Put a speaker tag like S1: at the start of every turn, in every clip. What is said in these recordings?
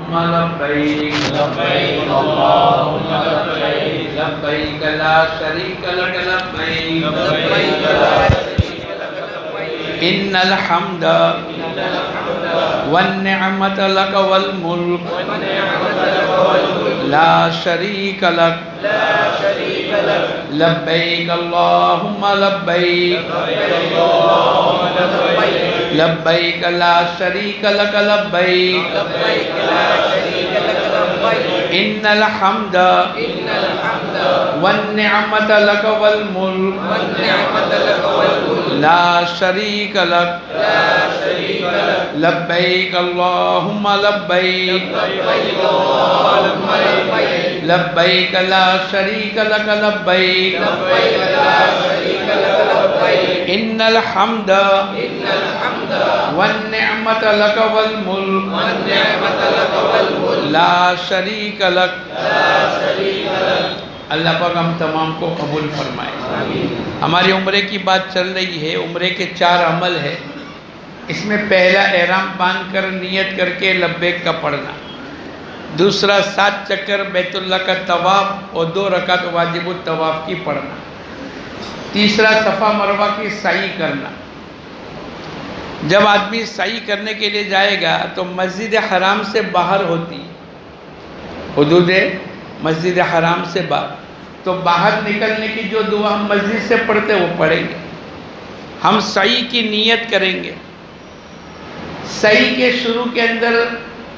S1: لبیک
S2: لبیک اللہم لبیک
S1: لبیک لا شریک لک لبیک
S2: لبیک لا شریک لک لبیک
S1: ان الحمد والنعمت لک والملک
S2: والنعمت لک والملک
S1: لا شریک لک
S2: لا شریک لک
S1: لبیک اللہم لبیک
S2: لبیک اللہم لبیک
S1: لبیک لا شریک لک لبیک
S2: لبیک لا شریک لک لبیک
S1: ان الحمد
S2: ان الحمد
S1: والنعمت لک والملک
S2: والنعمت لک والملک
S1: لا شریک لک
S2: لا شریک لک
S1: لبیک اللہم لبیک
S2: لبیک اللہم لبیک
S1: لبیک لا شریک لک لبیک
S2: لبیک لا شریک لک لبیک
S1: ان الحمد
S2: ان الحمد
S1: والنعمت لک والملک
S2: والنعمت لک والملک
S1: لا شریک لک
S2: لا شریک لک
S1: اللہ پاک ہم تمام کو قبول فرمائے۔ ہماری عمرے کی بات چل رہی ہے، عمرے کے 4 عمل ہے۔ اس میں پہلا احرام باندھ کر نیت کر کے لبیک کا پڑھنا، دوسرا 7 چکر بیت اللہ کا طواف اور 2 رکعت واجب الطواف کی پڑھنا، تیسرا صفا مروہ کی سعی کرنا۔ جب آدمی سعی کرنے کے لیے جائے گا تو مسجد حرام سے باہر ہوتی ہے، حدود مسجد حرام سے باہر، تو باہر نکلنے کی جو دعا ہم مسجد سے پڑھتے وہ پڑھیں گے۔ ہم سعی کی نیت کریں گے، سعی کے شروع کے اندر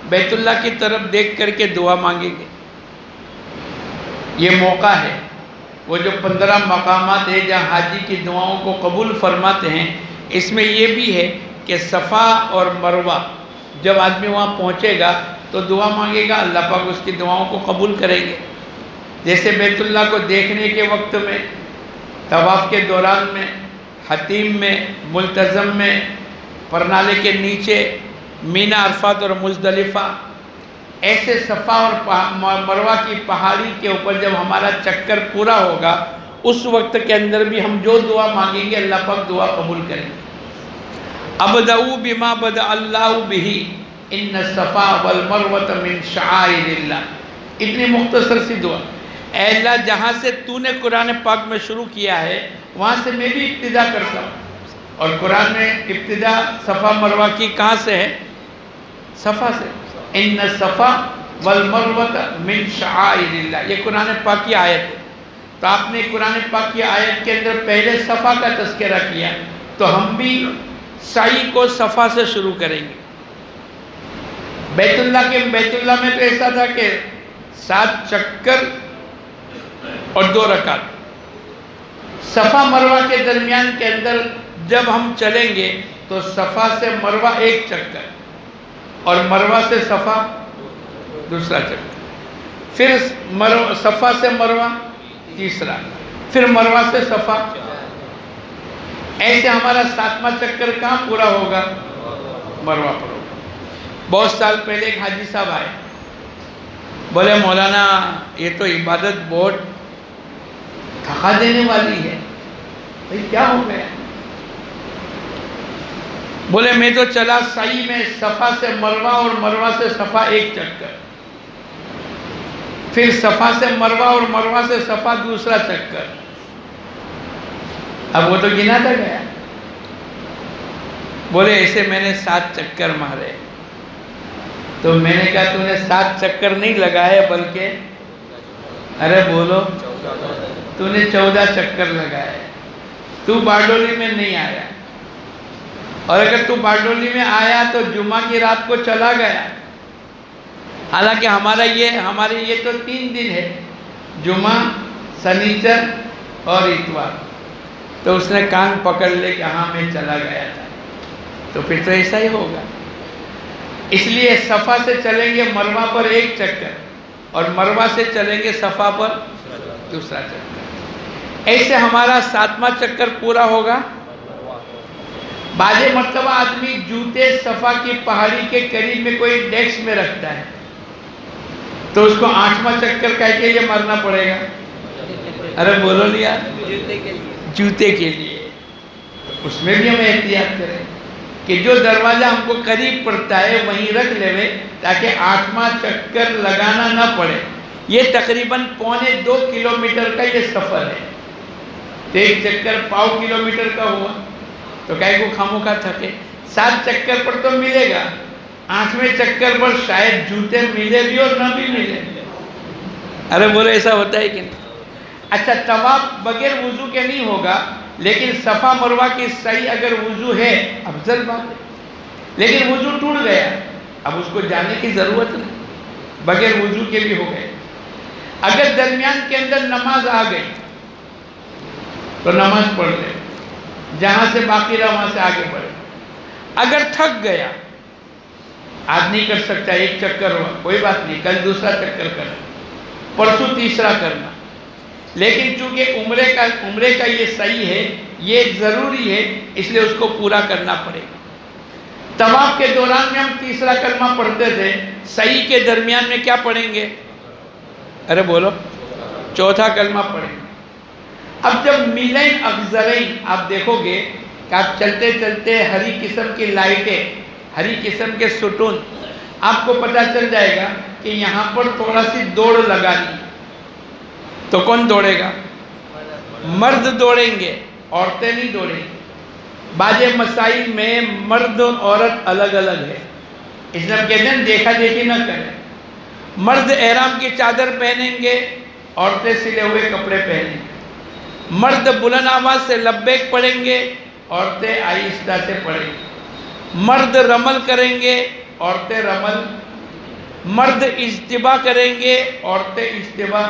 S1: بیت اللہ کی طرف دیکھ کر کے دعا مانگیں گے۔ یہ موقع ہے، وہ جو 15 مقامات ہیں جہاں حاجی کی دعاؤں کو قبول فرماتے ہیں، اس میں یہ بھی ہے کہ صفا اور مروہ جب آدمی وہاں پہنچے گا تو دعا مانگے گا، اللہ پاک اس کی دعاؤں کو قبول کریں گے۔ جیسے بیت اللہ کو دیکھنے کے وقت میں، طواف کے دوران میں، حتیم میں، ملتزم میں، پرنالے کے نیچے، مینا، عرفات اور مزدلفہ، ایسے صفا اور مروہ کی پہاڑی کے اوپر جب ہمارا چکر پورا ہوگا، اس وقت کے اندر بھی ہم جو دعا مانگیں گے اللہ پاک دعا قبول کریں گے۔ ابدؤ بما بدأ اللہ بہ ان الصفا والمروۃ من شعائر اللہ، اتنی مختصر سی دعا۔ اے اللہ جہاں سے تو نے قرآن پاک میں شروع کیا ہے وہاں سے میں بھی ابتدا کرتا ہوں، اور قرآن میں ابتدا صفا مروہ کی کہاں سے ہے؟ صفا سے۔ ان الصفا والمروۃ من شعائر اللہ، یہ قرآن پاک کی آیت ہے۔ تو آپ نے قرآن پاک کی آیت کے اندر پہلے صفا کا تذکرہ کیا، تو ہم بھی سعی کو صفا سے شروع کریں گے۔ بیت اللہ میں تو ایسا تھا کہ 7 چکر اور 2 رکعت، صفا مروہ کے درمیان کے اندر جب ہم چلیں گے تو صفا سے مروہ 1 چکر اور مروہ سے صفا دوسرا چکر، پھر صفا سے مروہ تیسرا، پھر مروہ سے صفا، ایسے ہمارا 7واں چکر کہاں پورا ہوگا؟ مروہ پر ہوگا۔ بہت سال پہلے ایک حاجی صاحب آئے، بولے مولانا یہ تو عبادت بہت تھکا دینے والی ہے، بھئی کیا ہو گیا؟ بولے میں تو چلا سعی میں صفا سے مروہ اور مروہ سے صفا 1 چکر، پھر صفا سے مروہ اور مروہ سے صفا دوسرا چکر، اب وہ تو گنا تھا گیا۔ بولے ایسے میں نے 7 چکر مارے، تو میں نے کہا تو نے 7 چکر نہیں لگائے بلکہ ارے بولو تو نے 14 چکر لگائے۔ تو باڈولی میں نہیں آیا، اور اگر تو باڈولی میں آیا تو جمعہ کی رات کو چلا گیا، حالانکہ ہمارے یہ تو 3 دن ہے، جمعہ، سنیچر اور اتوار، تو اس نے کان پکڑ لے کہ ہاں میں چلا گیا تھا، تو پھر تو ایسا ہی ہوگا۔ اس لیے صفا سے چلیں گے مروہ پر 1 چکر، اور مروہ سے چلیں گے صفا پر دوسرا چکر، ایسے ہمارا 7واں چکر پورا ہوگا۔ بعض مرتبہ آدمی جوتے صفا کی پہاڑی کے قریب میں کوئی ڈیسک میں رکھتا ہے، تو اس کو 8واں چکر کہہ کے یہ مارنا پڑے گا۔ ارے بولو لیا جوتے کے لیے، اس میں بھی ہمیں احتیاط کریں۔ کہ جو دروازہ ہم کو قریب پڑتا ہے وہیں رکھ لے تاکہ 8واں چکر لگانا نہ پڑے۔ یہ تقریباً 1.25 کلومیٹر کا یہ سفر ہے، تو ایک چکر 0.25 کلومیٹر کا ہوا تو کہیں کو خاموں کا تھکے، 7 چکر پر تو ملے گا، 8ویں چکر پر شاید جوتے ملے بھی اور نہ بھی ملے۔ ارے بولے ایسا ہوتا ہے کہ نہیں؟ اچھا طواف بغیر وضو کے نہیں ہوگا، لیکن صفا مروہ کی صحیح اگر وضو ہے افضل بات ہے، لیکن وضو ٹوٹ گیا اب اس کو جانے کی ضرورت نہیں، بغیر وضو کے بھی ہو گئے۔ اگر درمیان کے اندر نماز آ گئی تو نماز پڑھ لے، جہاں سے باقی رہا وہاں سے آگے بڑھے۔ اگر تھک گیا، آج نہیں کر سکتا، ایک چکر ہوا کوئی بات نہیں، کل دوسرا چکر کرنا، پرسوں تیسرا کرنا، لیکن چونکہ عمرے کا یہ صحیح ہے، یہ ضروری ہے، اس لیے اس کو پورا کرنا پڑے گا۔ طواف کے دوران میں ہم تیسرا کلمہ پڑھتے تھے، صحیح کے درمیان میں کیا پڑھیں گے؟ ارے بولو، چوتھا کلمہ پڑھیں گے۔ اب جب میلین اخضرین آپ دیکھو گے کہ آپ چلتے چلتے ہری قسم کی لائٹیں، ہری قسم کے ستون، آپ کو پتہ چل جائے گا کہ یہاں پر تھوڑا سی دوڑ لگانی، تو کون دوڑے گا؟ مرد دوڑیں گے، عورتیں نہیں دوڑیں گے۔ بعض مسائل میں مرد اور عورت الگ الگ ہے، اس لیے ہم کہتے ہیں دیکھا دیکھی نہ کریں۔ مرد احرام کی چادر پہنیں گے، عورتیں سلے ہوئے کپڑے پہنیں گے۔ مرد بلند آواز سے لبیک پڑھیں گے، عورتیں آہستہ سے پڑھیں گے۔ مرد رمل کریں گے، عورتیں رمل۔ مرد اجتباء کریں گے، عورتیں اجتباء۔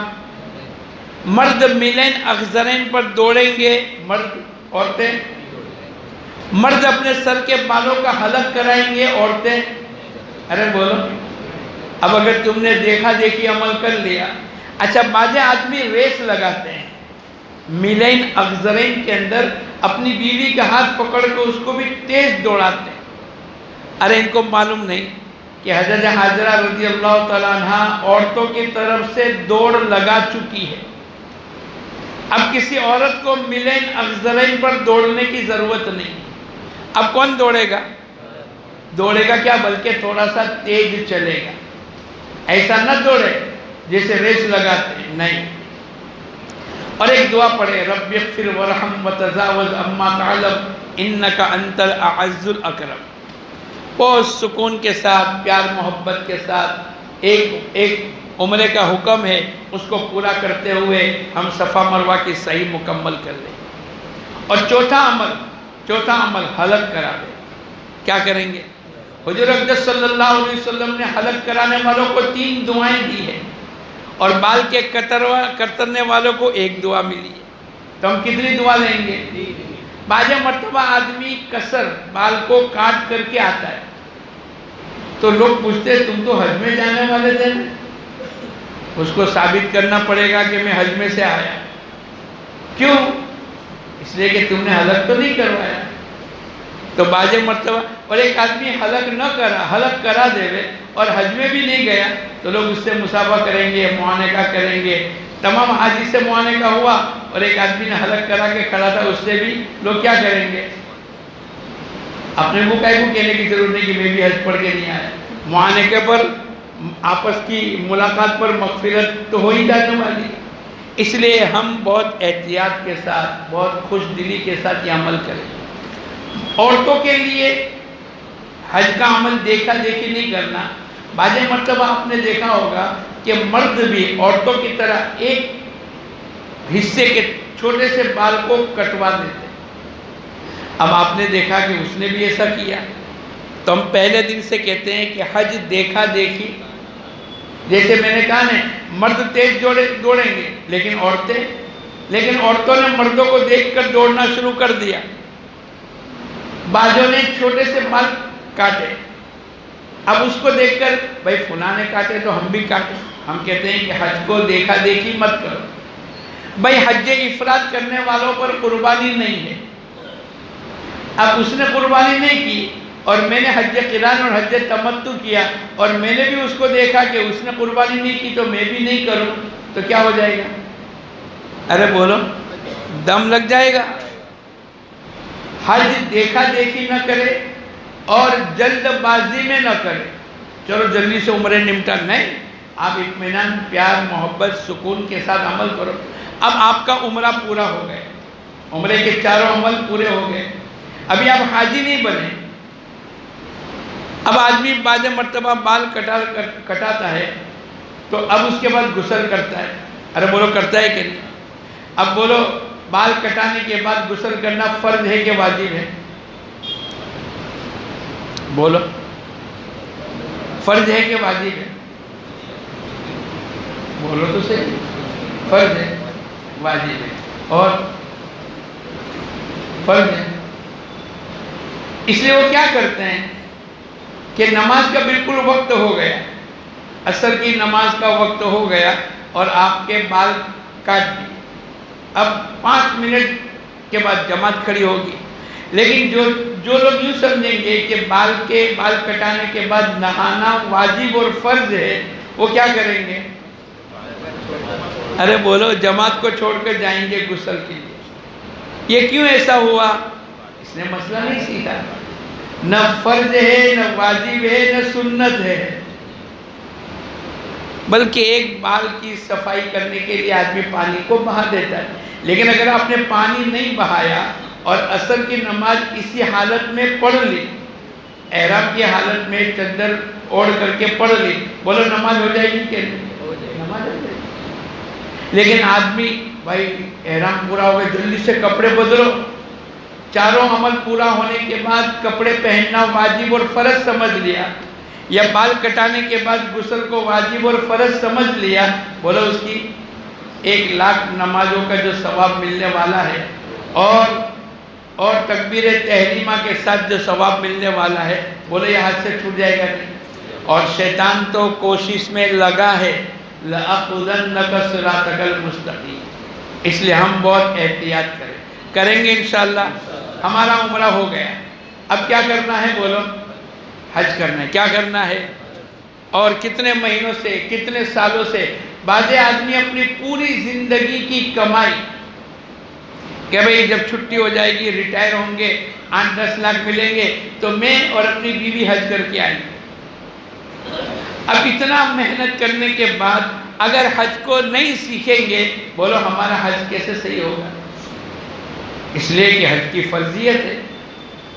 S1: مرد میلین اخضرین پر دوڑیں گے، مرد، عورتیں۔ مرد اپنے سر کے بالوں کا حلق کرائیں گے، عورتیں۔ ارے بولو، اب اگر تم نے دیکھا دیکھی عمل کر لیا۔ اچھا بعض آدمی ریس لگاتے ہیں میلین اخضرین کے اندر، اپنی بیوی کا ہاتھ پکڑ کے اس کو بھی تیز دوڑاتے ہیں۔ ارے ان کو معلوم نہیں کہ حضرت حاجرہ رضی اللہ تعالیٰ عنہ عورتوں کی طرف سے دوڑ لگا چکی ہے۔ اب کسی عورت کو میلین اخضرین پر دوڑنے کی ضرورت نہیں۔ اب کون دوڑے گا؟ دوڑے گا کیا، بلکہ تھوڑا سا تیز چلے گا، ایسا نہ دوڑے جیسے ریس لگاتے ہیں، نہیں۔ اور ایک دعا پڑھے، رب اغفر ورحم وتجاوز عما تعلم انک انت الاعز الاکرم۔ بہت سکون کے ساتھ، پیار محبت کے ساتھ ایک عمرے کا حکم ہے، اس کو پورا کرتے ہوئے ہم صفا مروہ کی صحیح مکمل کر لیں۔ اور چوتھا عمل حلق کرا دیں۔ کیا کریں گے؟ حضور اقدس صلی اللہ علیہ وسلم نے حلق کرانے والوں کو 3 دعائیں دی ہیں، اور بال کے کترنے والوں کو 1 دعا ملی ہے۔ تو ہم کتنی دعا لیں گے؟ بعض مرتبہ آدمی کسر بال کو کاٹ کر کے آتا ہے، تو لوگ پوچھتے ہیں تم تو حج میں جانے والے تھے، اس کو ثابت کرنا پڑے گا کہ میں حج میں سے آیا۔ کیوں؟ اس لیے کہ تم نے حلق تو نہیں کروایا۔ تو بعض مرتبہ، اور ایک آدمی حلق کرا دے اور حج میں بھی نہیں گیا، تو لوگ اس سے مصافحہ کریں گے، معانقہ کریں گے۔ تمام حاجی سے معانقہ ہوا اور ایک آدمی نے حلق کرا کے کھڑا تھا، اس سے بھی لوگ کیا کریں گے؟ اپنے کو کہنے کی ضرورت نہیں کہ میں بھی حج پڑھ کے نہیں آیا۔ معانقے پر، آپس کی ملاقات پر مغفرت تو ہو ہی جانے والی۔ اس لیے ہم بہت احتیاط کے ساتھ، بہت خوش دلی کے ساتھ یہ عمل کریں۔ عورتوں کے لیے حج کا عمل دیکھا دیکھی نہیں کرنا۔ بعض مرتبہ آپ نے دیکھا ہوگا کہ مرد بھی عورتوں کی طرح ایک حصے کے چھوٹے سے بال کو کٹوا دیتے۔ اب آپ نے دیکھا کہ اس نے بھی ایسا کیا، تو ہم پہلے دن سے کہتے ہیں کہ حج دیکھا دیکھی، جیسے میں نے کہا نا، مرد تیز دوڑیں گے، لیکن عورتوں نے مردوں کو دیکھ کر دوڑنا شروع کر دیا۔ بعضوں نے چھوٹے سے بال کاٹے، اب اس کو دیکھ کر بھائی فلاں نے کاٹے تو ہم بھی کاٹے۔ ہم کہتے ہیں کہ حج کو دیکھا دیکھی مت کرو۔ بھائی حج افراد کرنے والوں پر قربانی نہیں ہے، اب اس نے قربانی نہیں کی اور میں نے حج قران اور حج تمتع کیا اور میں نے بھی اس کو دیکھا کہ اس نے قربانی نہیں کی تو میں بھی نہیں کروں، تو کیا ہو جائے گا؟ ارے بولو، دم لگ جائے گا۔ حج دیکھا دیکھی نہ کرے، اور جلد بازی میں نہ کریں چلو جلدی سے عمرے نمٹا، نہیں، آپ اطمینان، پیار، محبت، سکون کے ساتھ عمل کرو۔ اب آپ کا عمرہ پورا ہو گیا، عمرے کے چاروں عمل پورے ہو گئے، ابھی آپ حاجی نہیں بنے۔ اب آدمی بعض مرتبہ بال کٹاتا ہے تو اب اس کے بعد غسل کرتا ہے، ارے بولو کرتا ہے کہ نہیں؟ اب بولو بال کٹانے کے بعد غسل کرنا فرض ہے کہ واجب ہے؟ بولو فرض ہے کہ واجب ہے؟ بولو تو صحیح، فرض ہے، واجب ہے، اور فرض ہے۔ اس لیے وہ کیا کرتے ہیں کہ نماز کا بالکل وقت ہو گیا، عصر کی نماز کا وقت ہو گیا اور آپ کے بال کاٹ دیے، اب 5 منٹ کے بعد جماعت کھڑی ہوگی، لیکن جو لوگ یوں سمجھیں گے کہ بال کٹانے کے بعد نہانا واجب اور فرض ہے، وہ کیا کریں گے؟ ارے بولو جماعت کو چھوڑ کر جائیں گے غسل کے لیے۔ یہ کیوں ایسا ہوا؟ اس نے مسئلہ نہیں سیکھا، نہ فرض ہے، نہ واجب ہے، نہ سنت ہے، بلکہ ایک بال کی صفائی کرنے کے لیے آدمی پانی کو بہا دیتا ہے، لیکن اگر آپ نے پانی نہیں بہایا اور عصر کی نماز اسی حالت میں پڑھ لی، احرام کی حالت میں چادر اوڑھ کر کے پڑھ لی، بولو نماز ہو جائے گی کہ نہیں؟ نماز ہو جائے گی۔ لیکن آدمی بھائی احرام پورا ہو گیا، جلدی سے کپڑے بدلو، چاروں عمل پورا ہونے کے بعد کپڑے پہننا واجب اور فرض سمجھ لیا، یا بال کٹانے کے بعد غسل کو واجب اور فرض سمجھ لیا، بولو اس کی 1,00,000 نمازوں کا جو ثواب ملنے والا ہے اور تکبیر تحریمہ کے ساتھ جو ثواب ملنے والا ہے، بولو یہ ہاتھ سے چھوٹ جائے گا نہیں؟ اور شیطان تو کوشش میں لگا ہے، لَأَخُذَنَّكَ صِرَاطَكَ الْمُسْتَقِيمَ۔ اس لیے ہم بہت احتیاط کریں گے انشاءاللہ۔ ہمارا عمرہ ہو گیا، اب کیا کرنا ہے؟ بولو حج کرنا ہے۔ کیا کرنا ہے؟ اور کتنے مہینوں سے، کتنے سالوں سے بعض آدمی اپنی پوری زندگی کی کمائی کہ بھئی جب چھٹی ہو جائے گی، ریٹائر ہوں گے، 8-10 لاکھ ملیں گے تو میں اور اپنی بیوی حج کر کے آئیں گے۔ اب اتنا محنت کرنے کے بعد اگر حج کو نہیں سیکھیں گے، بولو ہمارا حج کیسے صحیح ہوگا؟ اس لیے کہ حج کی فرضیت ہے،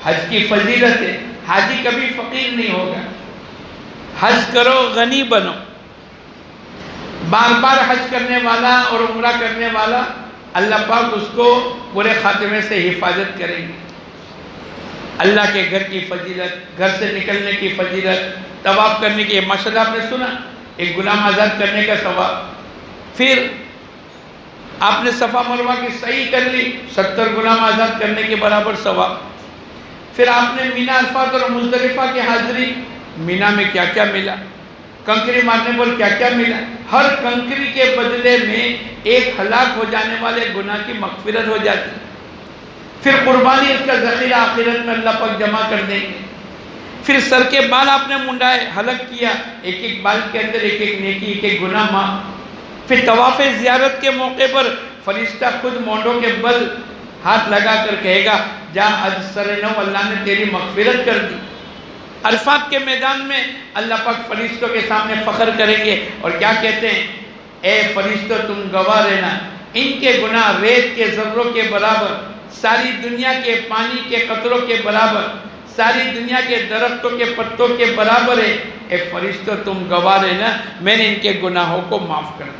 S1: حج کی فضیلت ہے، حاجی کبھی فقیر نہیں ہوگا۔ حج کرو غنی بنو، بار بار حج کرنے والا اور عمرہ کرنے والا اللہ پاک اس کو برے خاتمے سے حفاظت کریں گے۔ اللہ کے گھر کی فضیلت، گھر سے نکلنے کی فضیلت، طواف کرنے کی، ماشاءاللہ آپ نے سنا ایک غلام آزاد کرنے کا ثواب، پھر آپ نے صفا مروہ کی صحیح کر لی، 70 غلام آزاد کرنے کے برابر ثواب، پھر آپ نے مینا عرفات اور مزدلفہ کی حاضری، مینا میں کیا کیا ملا، کنکری مارنے پر کیا کیا ملا، ہر کنکری کے بدلے میں ایک ہلاک ہو جانے والے گناہ کی مغفرت ہو جاتی، پھر قربانی اس کا ذخیرہ آخرت میں اللہ پاک جمع کر دیں گے، پھر سر کے بال آپ نے منڈائے، حلق کیا، ایک ایک بال کے اندر ایک ایک نیکی، ایک ایک گناہ معاف، پھر طواف زیارت کے موقع پر فرشتہ خود مونڈوں کے بل ہاتھ لگا کر کہے گا جا اج سر نو، اللہ نے تیری مغفرت کر دی۔ عرفات کے میدان میں اللہ پاک فرشتوں کے سامنے فخر کریں گے اور کیا کہتے ہیں؟ اے فرشتوں تم گواہ رہنا، ان کے گناہ ریت کے ذروں کے برابر، ساری دنیا کے پانی کے قطروں کے برابر، ساری دنیا کے درختوں کے پتوں کے برابر ہے۔ اے فرشتوں تم گواہ رہنا، میں نے ان کے گناہوں کو معاف کر دیا۔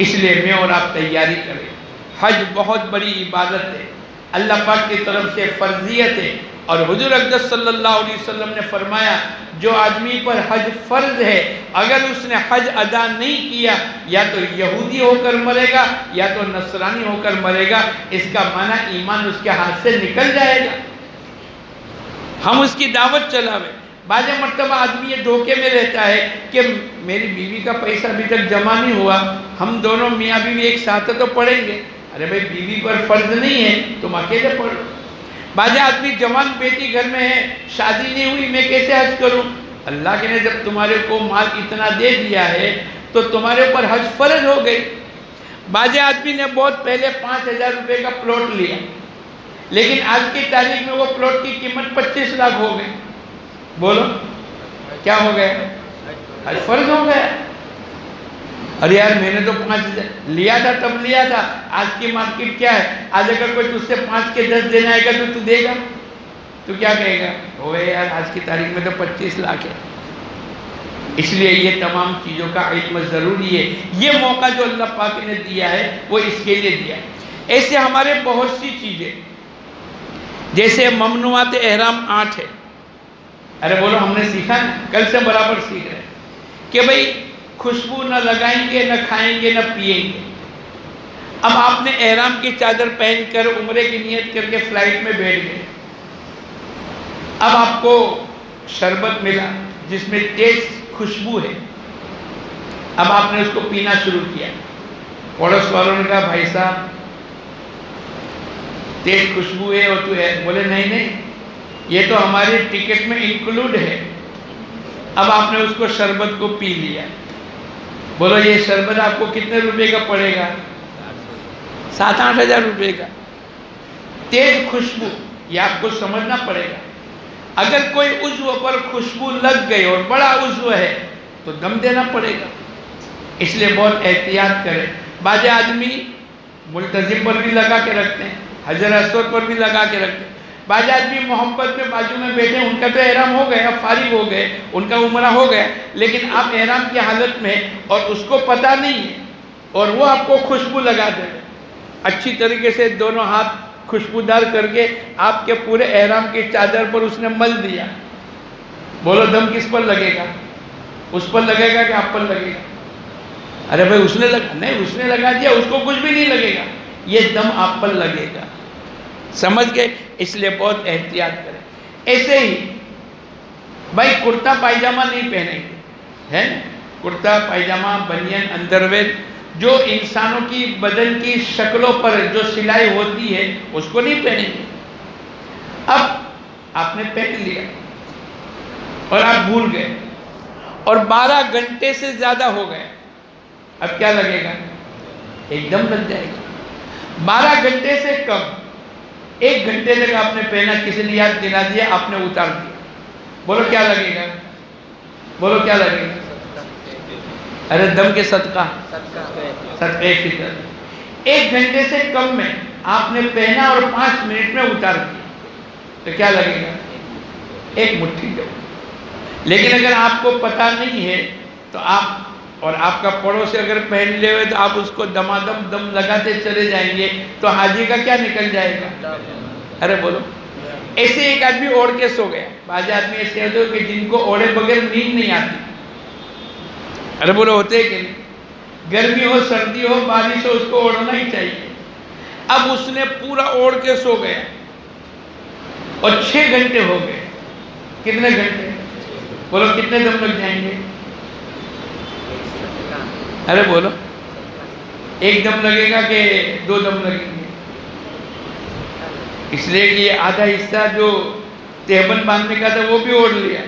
S1: اس لیے میں اور آپ تیاری کریں، حج بہت بڑی عبادت ہے، اللہ پاک کی طرف سے فرضیت ہے، اور حضور اقدس صلی اللہ علیہ وسلم نے فرمایا جو آدمی پر حج فرض ہے، اگر اس نے حج ادا نہیں کیا یا تو یہودی ہو کر مرے گا یا تو نصرانی ہو کر مرے گا، اس کا معنی ایمان اس کے ہاتھ سے نکل جائے گا۔ ہم اس کی دعوت چلاویں۔ بعض مرتبہ آدمی یہ دھوکے میں رہتا ہے کہ میری بیوی کا پیسہ ابھی تک جمع نہیں ہوا، ہم دونوں میاں بیوی ایک ساتھ تو پڑھیں گے۔ ارے بھائی بیوی پر فرض نہیں ہے، تم اکیلے پڑھو۔ بعض آدمی جوان بیٹی گھر میں ہے، شادی نہیں ہوئی، میں کیسے حج کروں؟ اللہ کے نے جب تمہارے کو مال اتنا دے دیا ہے تو تمہارے اوپر حج فرض ہو گئی۔ بعض آدمی نے بہت پہلے 5,000 روپے کا پلاٹ لیا، لیکن آج کی تاریخ میں وہ پلاٹ کی قیمت 25 لاکھ ہو گئی. بولو کیا ہو گیا؟ آج فرض ہو گیا. ارے یار میں نے تو 5 لیا تھا تب لیا تھا. آج کی مارکیٹ کیا ہے؟ آج اگر کوئی تجھ سے 5 کے 10 دینا آئے گا تو دے گا؟ تو کیا کہے گا؟ اوے یار آج کی تاریخ میں تو 25 لاکھ ہے. اس لیے یہ تمام چیزوں کا علم ضروری ہے. یہ موقع جو اللہ پاک نے دیا ہے وہ اس کے لیے دیا ہے. ایسے ہمارے بہت سی چیزیں، جیسے ممنوعات احرام 8 ہے. ارے بولو ہم نے سیکھا نا، کل سے برابر سیکھ رہے کہ بھئی خوشبو نہ لگائیں گے، نہ کھائیں گے، نہ پیئیں گے. اب آپ نے احرام کی چادر پہن کر عمرے کی نیت کر کے فلائٹ میں بیٹھ گئے. اب آپ کو شربت ملا جس میں تیز خوشبو ہے. اب آپ نے اس کو پینا شروع کیا. پڑوس والوں نے کہا بھائی صاحب تیز خوشبو ہے اور تو ہے. بولے نہیں نہیں یہ تو ہماری ٹکٹ میں انکلوڈ ہے. اب آپ نے اس کو شربت کو پی لیا. بولو یہ شربت آپ کو کتنے روپے کا پڑے گا؟ 7-8 ہزار روپے کا. تیز خوشبو یہ آپ کو سمجھنا پڑے گا. اگر کوئی عضو پر خوشبو لگ گئی اور بڑا عضو ہے تو دم دینا پڑے گا. اس لیے بہت احتیاط کریں. بعض آدمی ملتزم پر بھی لگا کے رکھتے ہیں، حجر اسود پر بھی لگا کے رکھتے ہیں. بعض آدمی محبت میں بازو میں بیٹھے، ان کا تو احرام ہو گیا، فارغ ہو گئے، ان کا عمرہ ہو گیا، لیکن آپ احرام کی حالت میں اور اس کو پتہ نہیں ہے اور وہ آپ کو خوشبو لگا دے. اچھی طریقے سے دونوں ہاتھ خوشبودار کر کے آپ کے پورے احرام کی چادر پر اس نے مل دیا. بولو دم کس پر لگے گا؟ اس پر لگے گا کہ آپ پر لگے گا؟ ارے بھائی اس نے نہیں، اس نے لگا دیا، اس کو کچھ بھی نہیں لگے گا. یہ دم آپ پر لگے گا. سمجھ گئے؟ اس لیے بہت احتیاط کریں. ایسے ہی بھائی کرتا پائجامہ نہیں پہنیں گے، ہے کرتا پائجامہ، بنین، انڈرویر جو انسانوں کی بدن کی شکلوں پر جو سلائی ہوتی ہے اس کو نہیں پہنیں گے. اب آپ نے پہن لیا اور آپ بھول گئے اور 12 گھنٹے سے زیادہ ہو گئے. اب کیا لگے گا؟ ایک دم لگ جائے گا. 12 گھنٹے سے کم، 1 گھنٹے تک آپ نے پہنا، کسی نے یاد دلا دیا، آپ نے اتار دیا. بولو کیا لگے گا؟ بولو کیا لگے گا؟ ارے دم کے صدقہ، صدقہ فطر. 1 گھنٹے سے کم میں آپ نے پہنا اور 5 منٹ میں اتار دیا تو کیا لگے گا؟ ایک مٹھی دو. لیکن اگر آپ کو پتہ نہیں ہے تو آپ اور آپ کا پڑوس اگر پہن لے ہوئے تو آپ اس کو دمادم دم لگاتے چلے جائیں گے تو حاجی کا کیا نکل جائے گا؟ ارے بولو. ایسے ایک آدمی اوڑھ کے سو گیا. بعض آدمی ایسے ہوتے ہیں کہ جن کو اوڑھے بغیر نیند نہیں آتی. ارے بولو ہوتے کہ نہیں؟ گرمی ہو، سردی ہو، بارش ہو، اس کو اوڑھنا ہی چاہیے. اب اس نے پورا اوڑھ کے سو گیا اور 6 گھنٹے ہو گئے. کتنے گھنٹے؟ بولو کتنے دم لگ جائیں گے؟ ارے بولو 1 دم لگے گا کہ 2 دم لگیں گے؟ اس لیے کہ یہ آدھا حصہ جو تہبند باندھنے کا تھا وہ بھی اوڑھ لیا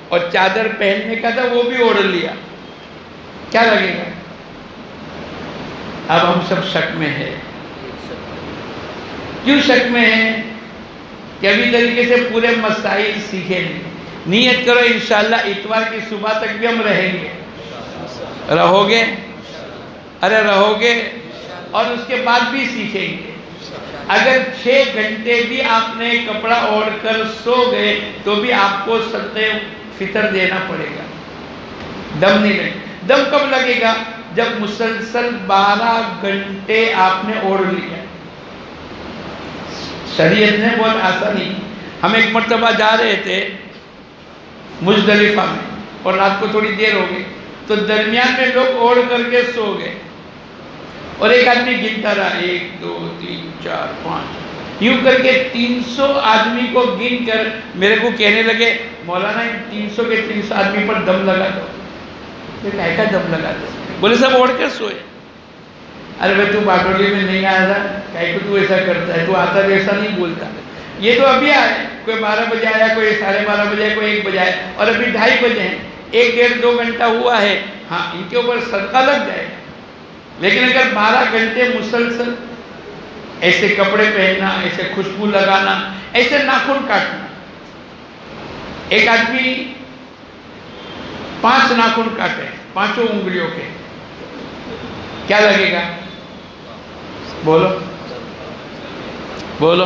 S1: اور چادر پہننے کا تھا وہ بھی اوڑھ لیا. کیا لگے گا؟ اب ہم سب شک میں ہیں. کیوں شک میں ہیں؟ کہ ابھی طریقے سے پورے مسائل سیکھے نہیں. نیت کرو انشاءاللہ اتوار کی صبح تک بھی ہم رہیں گے. رہو گے؟ ارے رہو گے اور اس کے بعد بھی سیکھیں گے. اگر 6 گھنٹے بھی آپ نے کپڑا اوڑھ کر سو گئے تو بھی آپ کو صدقہ فطر دینا پڑے گا. دم نہیں لگے. دم کب لگے گا؟ جب مسلسل 12 گھنٹے آپ نے اوڑھ لیا. شریعت نے بہت آسانی. ہم ایک مرتبہ جا رہے تھے مزدلفہ میں اور رات کو تھوڑی دیر ہو گئی تو درمیان میں لوگ اوڑھ کر کے سو گئے اور ایک آدمی گنتا رہا 1 2 3 4 5 یوں کر کے 300 آدمی کو گن کر میرے کو کہنے لگے مولانا ان 300 کے 300 آدمی پر دم لگا دو. کہے کا دم لگا دو؟ بولے سب اوڑھ کر سوئے. ارے بھائی تو باٹولی میں نہیں آیا تھا، کہے کو تو ایسا کرتا ہے، تو آتا تو ایسا نہیں بولتا. یہ تو ابھی آئے، کوئی 12 بجے آیا، کوئی 12:30 بجے آیا، کوئی 1 بجے آیا اور ابھی 2:30 بجے ہیں. 1 ڈیڑھ 2 گھنٹہ ہوا ہے. ہاں ان کے اوپر صدقہ لگ جائے. لیکن اگر 12 گھنٹے مسلسل ایسے کپڑے پہننا، ایسے خوشبو لگانا، ایسے ناخن کاٹنا. ایک آدمی 5 ناخن کاٹے 5 انگلیوں کے، کیا لگے گا؟ بولو بولو.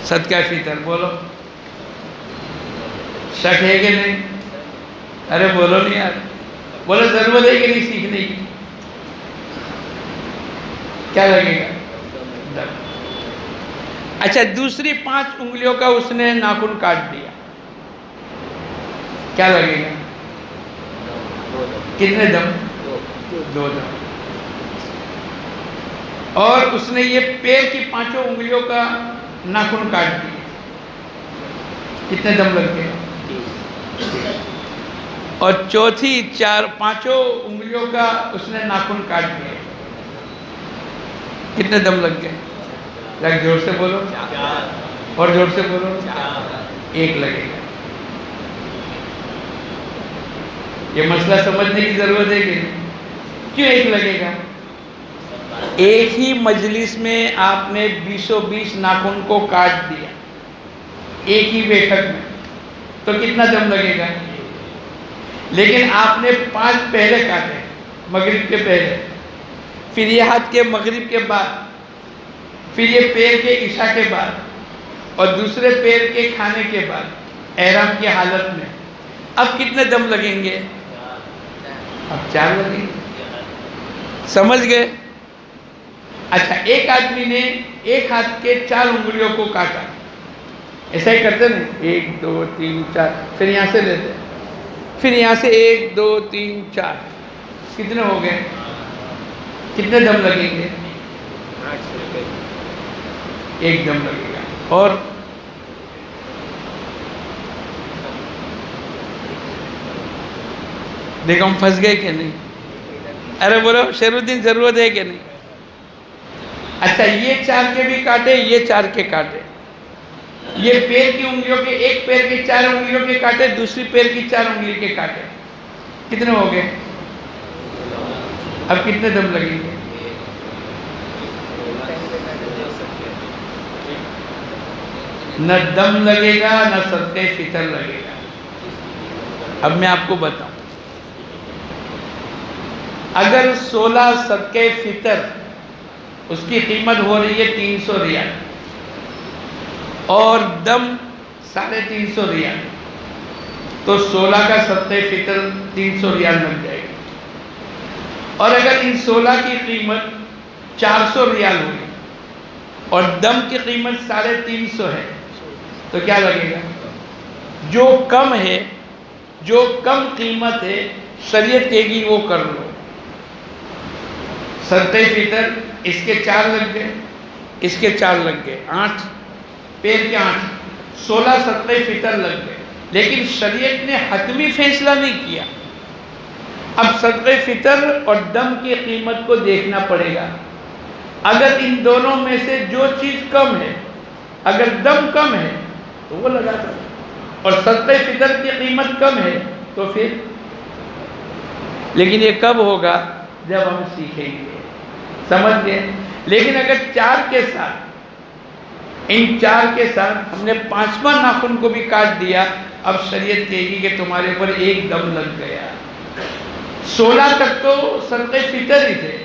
S1: صدقہ فطر بولو. شک ہے کہ نہیں؟ ارے بولو نہیں یار، بولو ضرورت ہے کہ نہیں سیکھنے کی؟ کیا لگے گا؟ اچھا دوسری 5 انگلیوں کا اس نے ناخن کاٹ دیا، کیا لگے گا؟ کتنے دم؟ 2 دم. اور اس نے یہ پیر کی 5 انگلیوں کا ناخن کاٹ دیا، کتنے دم لگ گئے؟ اور چوتھی 5 انگلیوں کا اس نے ناخن کاٹ دیا، کتنے دم لگ گئے؟ ذرا زور سے بولو، اور زور سے بولو. 1 لگے گا. یہ مسئلہ سمجھنے کی ضرورت ہے کہ نہیں؟ کیوں 1 لگے گا؟ ایک ہی مجلس میں آپ نے 20 ناخن کو کاٹ دیا، ایک ہی بیٹھک میں، تو کتنا دم لگے گا؟ لیکن آپ نے 5 پہلے کاٹے مغرب کے پہلے، پھر یہ ہاتھ کے مغرب کے بعد، پھر یہ پیر کے عشاء کے بعد، اور دوسرے پیر کے کھانے کے بعد احرام کی حالت میں. اب کتنے دم لگیں گے؟ اب 4 لگیں گے. سمجھ گئے؟ اچھا ایک آدمی نے ایک ہاتھ کے 4 انگلیوں کو کاٹا، ایسا ہی کرتے نا، 1 2 3 4، پھر یہاں سے لیتے، پھر یہاں سے 1 2 3 4، کتنے ہو گئے؟ کتنے دم لگیں گے؟ 1 دم لگے گا. اور دیکھو ہم پھنس گئے کہ نہیں؟ ارے بولو شیر الدین ضرورت ہے کہ نہیں؟ اچھا یہ 4 کے بھی کاٹے، یہ 4 کے کاٹے، یہ پیر کی انگلیوں کے، ایک پیر کے 4 انگلیوں کے کاٹے، دوسری پیر کی 4 انگلی کے کاٹے، کتنے ہو گئے؟ اب کتنے دم لگیں گے؟ نہ دم لگے گا نہ صدقہ فطر لگے گا. اب میں آپ کو بتاؤں، اگر 16 صدقہ فطر اس کی قیمت ہو رہی ہے 300 ریال اور دم 350 ریال، تو 16 کا صدقہ فطر 300 ریال لگ جائے گا. اور اگر ان 16 کی قیمت 400 ریال ہوئی اور دم کی قیمت 350 ہے، تو کیا لگے گا؟ جو کم ہے، جو کم قیمت ہے، شریعت کہے گی وہ کر لو. صدقہ فطر اس کے 4 لگ گئے، اس کے 4 لگ گئے، 8 پیر کے 8، 16 صدقہ فطر لگ گئے. لیکن شریعت نے حتمی فیصلہ نہیں کیا. اب صدقہ فطر اور دم کی قیمت کو دیکھنا پڑے گا. اگر ان دونوں میں سے جو چیز کم ہے، اگر دم کم ہے تو وہ لگا دو، اور صدقہ فطر کی قیمت کم ہے تو پھر. لیکن یہ کب ہوگا؟ جب ہم سیکھیں گے. سمجھ گئے؟ لیکن اگر 4 کے ساتھ، ان 4 کے ساتھ ہم نے 5واں ناخن کو بھی کاٹ دیا، اب شریعت کہے گی کہ تمہارے اوپر 1 دم لگ گیا. 16 تک تو صدقہ فطر ہی تھے،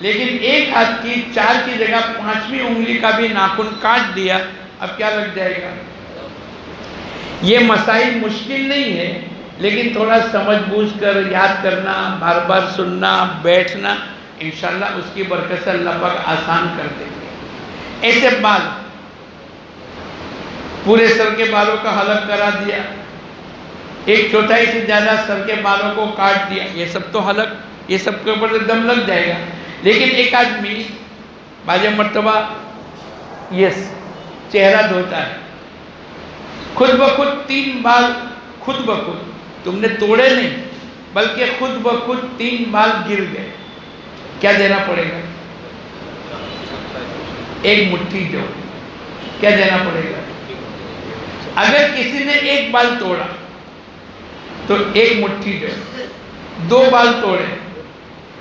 S1: لیکن ایک ہاتھ کی 4 کی جگہ 5ویں انگلی کا بھی ناخن کاٹ دیا، اب کیا لگ جائے گا؟ یہ مسائل مشکل نہیں ہے، لیکن تھوڑا سمجھ بوجھ کر یاد کرنا، بار بار سننا، بیٹھنا، انشاءاللہ اس کی برکت سے اللہ پاک آسان کر دیں گے. ایسے بال، پورے سر کے بالوں کا حلق کرا دیا، 1/4 سے زیادہ سر کے بالوں کو کاٹ دیا، یہ سب تو حلق، یہ سب کے اوپر دم لگ جائے گا. لیکن ایک آدمی بعض مرتبہ یہ چہرہ دھوتا ہے، خود بخود 3 بال، خود بخود، تم نے توڑے نہیں بلکہ خود بخود 3 بال گر گئے، کیا دینا پڑے گا؟ 1 مٹھی جو، کیا دینا پڑے گا؟ اگر کسی نے 1 بال توڑا تو 1 مٹھی جو، 2 بال توڑے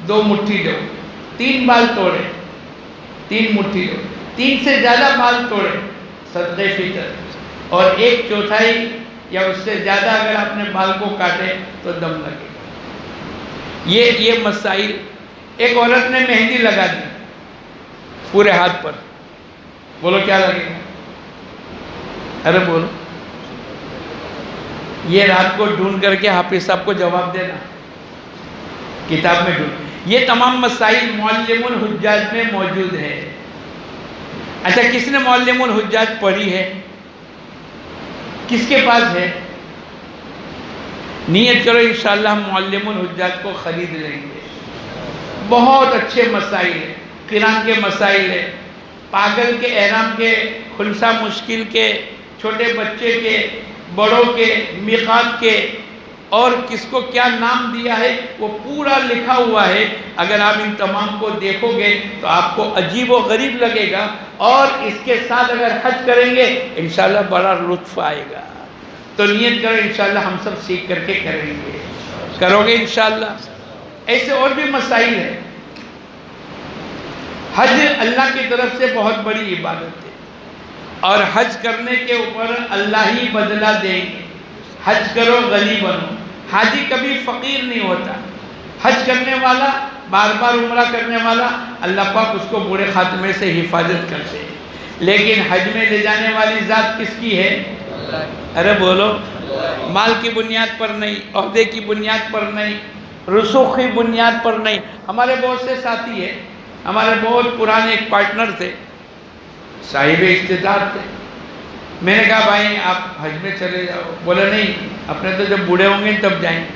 S1: 2 مٹھی جو، 3 بال توڑے 3 مٹھی لو، 3 سے زیادہ بال توڑے صدقے فطر، اور 1/4 یا اس سے زیادہ اگر آپ نے بال کو کاٹے تو دم لگے گا۔ یہ مسائل۔ ایک عورت نے مہندی لگا دی پورے ہاتھ پر، بولو کیا لگے گا؟ ارے بولو۔ یہ رات کو ڈھونڈ کر کے حافظ صاحب کو جواب دینا، کتاب میں ڈھونڈ۔ یہ تمام مسائل معلم الحجاج میں موجود ہے۔ اچھا، کس نے معلم الحجاج پڑھی ہے؟ کس کے پاس ہے؟ نیت کرو انشاءاللہ ہم معلم الحجاج کو خرید لیں گے۔ بہت اچھے مسائل ہیں، قرآن کے مسائل ہیں، پاگل کے، احرام کے، خلصہ مشکل کے، چھوٹے بچے کے، بڑوں کے، میقات کے، اور کس کو کیا نام دیا ہے وہ پورا لکھا ہوا ہے۔ اگر آپ ان تمام کو دیکھو گے تو آپ کو عجیب و غریب لگے گا، اور اس کے ساتھ اگر حج کریں گے انشاءاللہ بڑا لطف آئے گا۔ تو نیت کرو انشاءاللہ ہم سب سیکھ کر کے کریں گے، کرو گے انشاءاللہ۔ ایسے اور بھی مسائل ہیں۔ حج اللہ کی طرف سے بہت بڑی عبادت ہے، اور حج کرنے کے اوپر اللہ ہی بدلہ دیں گے۔ حج کرو غنی بنو۔ حاجی کبھی فقیر نہیں ہوتا۔ حج کرنے والا، بار بار عمرہ کرنے والا، اللہ پاک اس کو برے خاتمے سے حفاظت کرتے ہیں۔ لیکن حج میں لے جانے والی ذات کس کی ہے؟ ارے بولو۔ مال کی بنیاد پر نہیں، عہدے کی بنیاد پر نہیں، رسوخ کی بنیاد پر نہیں۔ ہمارے بہت سے ساتھی ہیں، ہمارے بہت پرانے ایک پارٹنر تھے، صاحب استطاعت تھے۔ میں نے کہا بھائی آپ حج میں چلے جاؤ۔ بولا نہیں، اپنے تو جب بوڑھے ہوں گے تب جائیں گے۔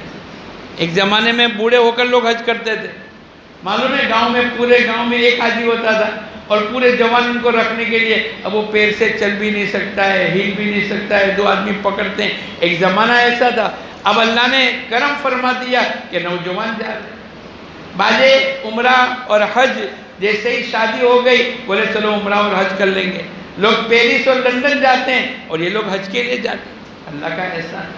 S1: ایک زمانے میں بوڑھے ہو کر لوگ حج کرتے تھے، معلوم ہے، گاؤں میں، پورے گاؤں میں ایک حاجی ہوتا تھا، اور پورے جوان ان کو رکھنے کے لیے، اب وہ پیر سے چل بھی نہیں سکتا ہے، ہل بھی نہیں سکتا ہے، 2 آدمی پکڑتے ہیں۔ ایک زمانہ ایسا تھا۔ اب اللہ نے کرم فرما دیا کہ نوجوان جا رہے ہیں۔ باجے عمرہ اور حج جیسے ہی شادی ہو گئی، بولے چلو عمرہ اور حج کر لیں گے۔ لوگ پیرس اور لندن جاتے ہیں، اور یہ لوگ حج کے لیے جاتے ہیں۔ اللہ کا احسان۔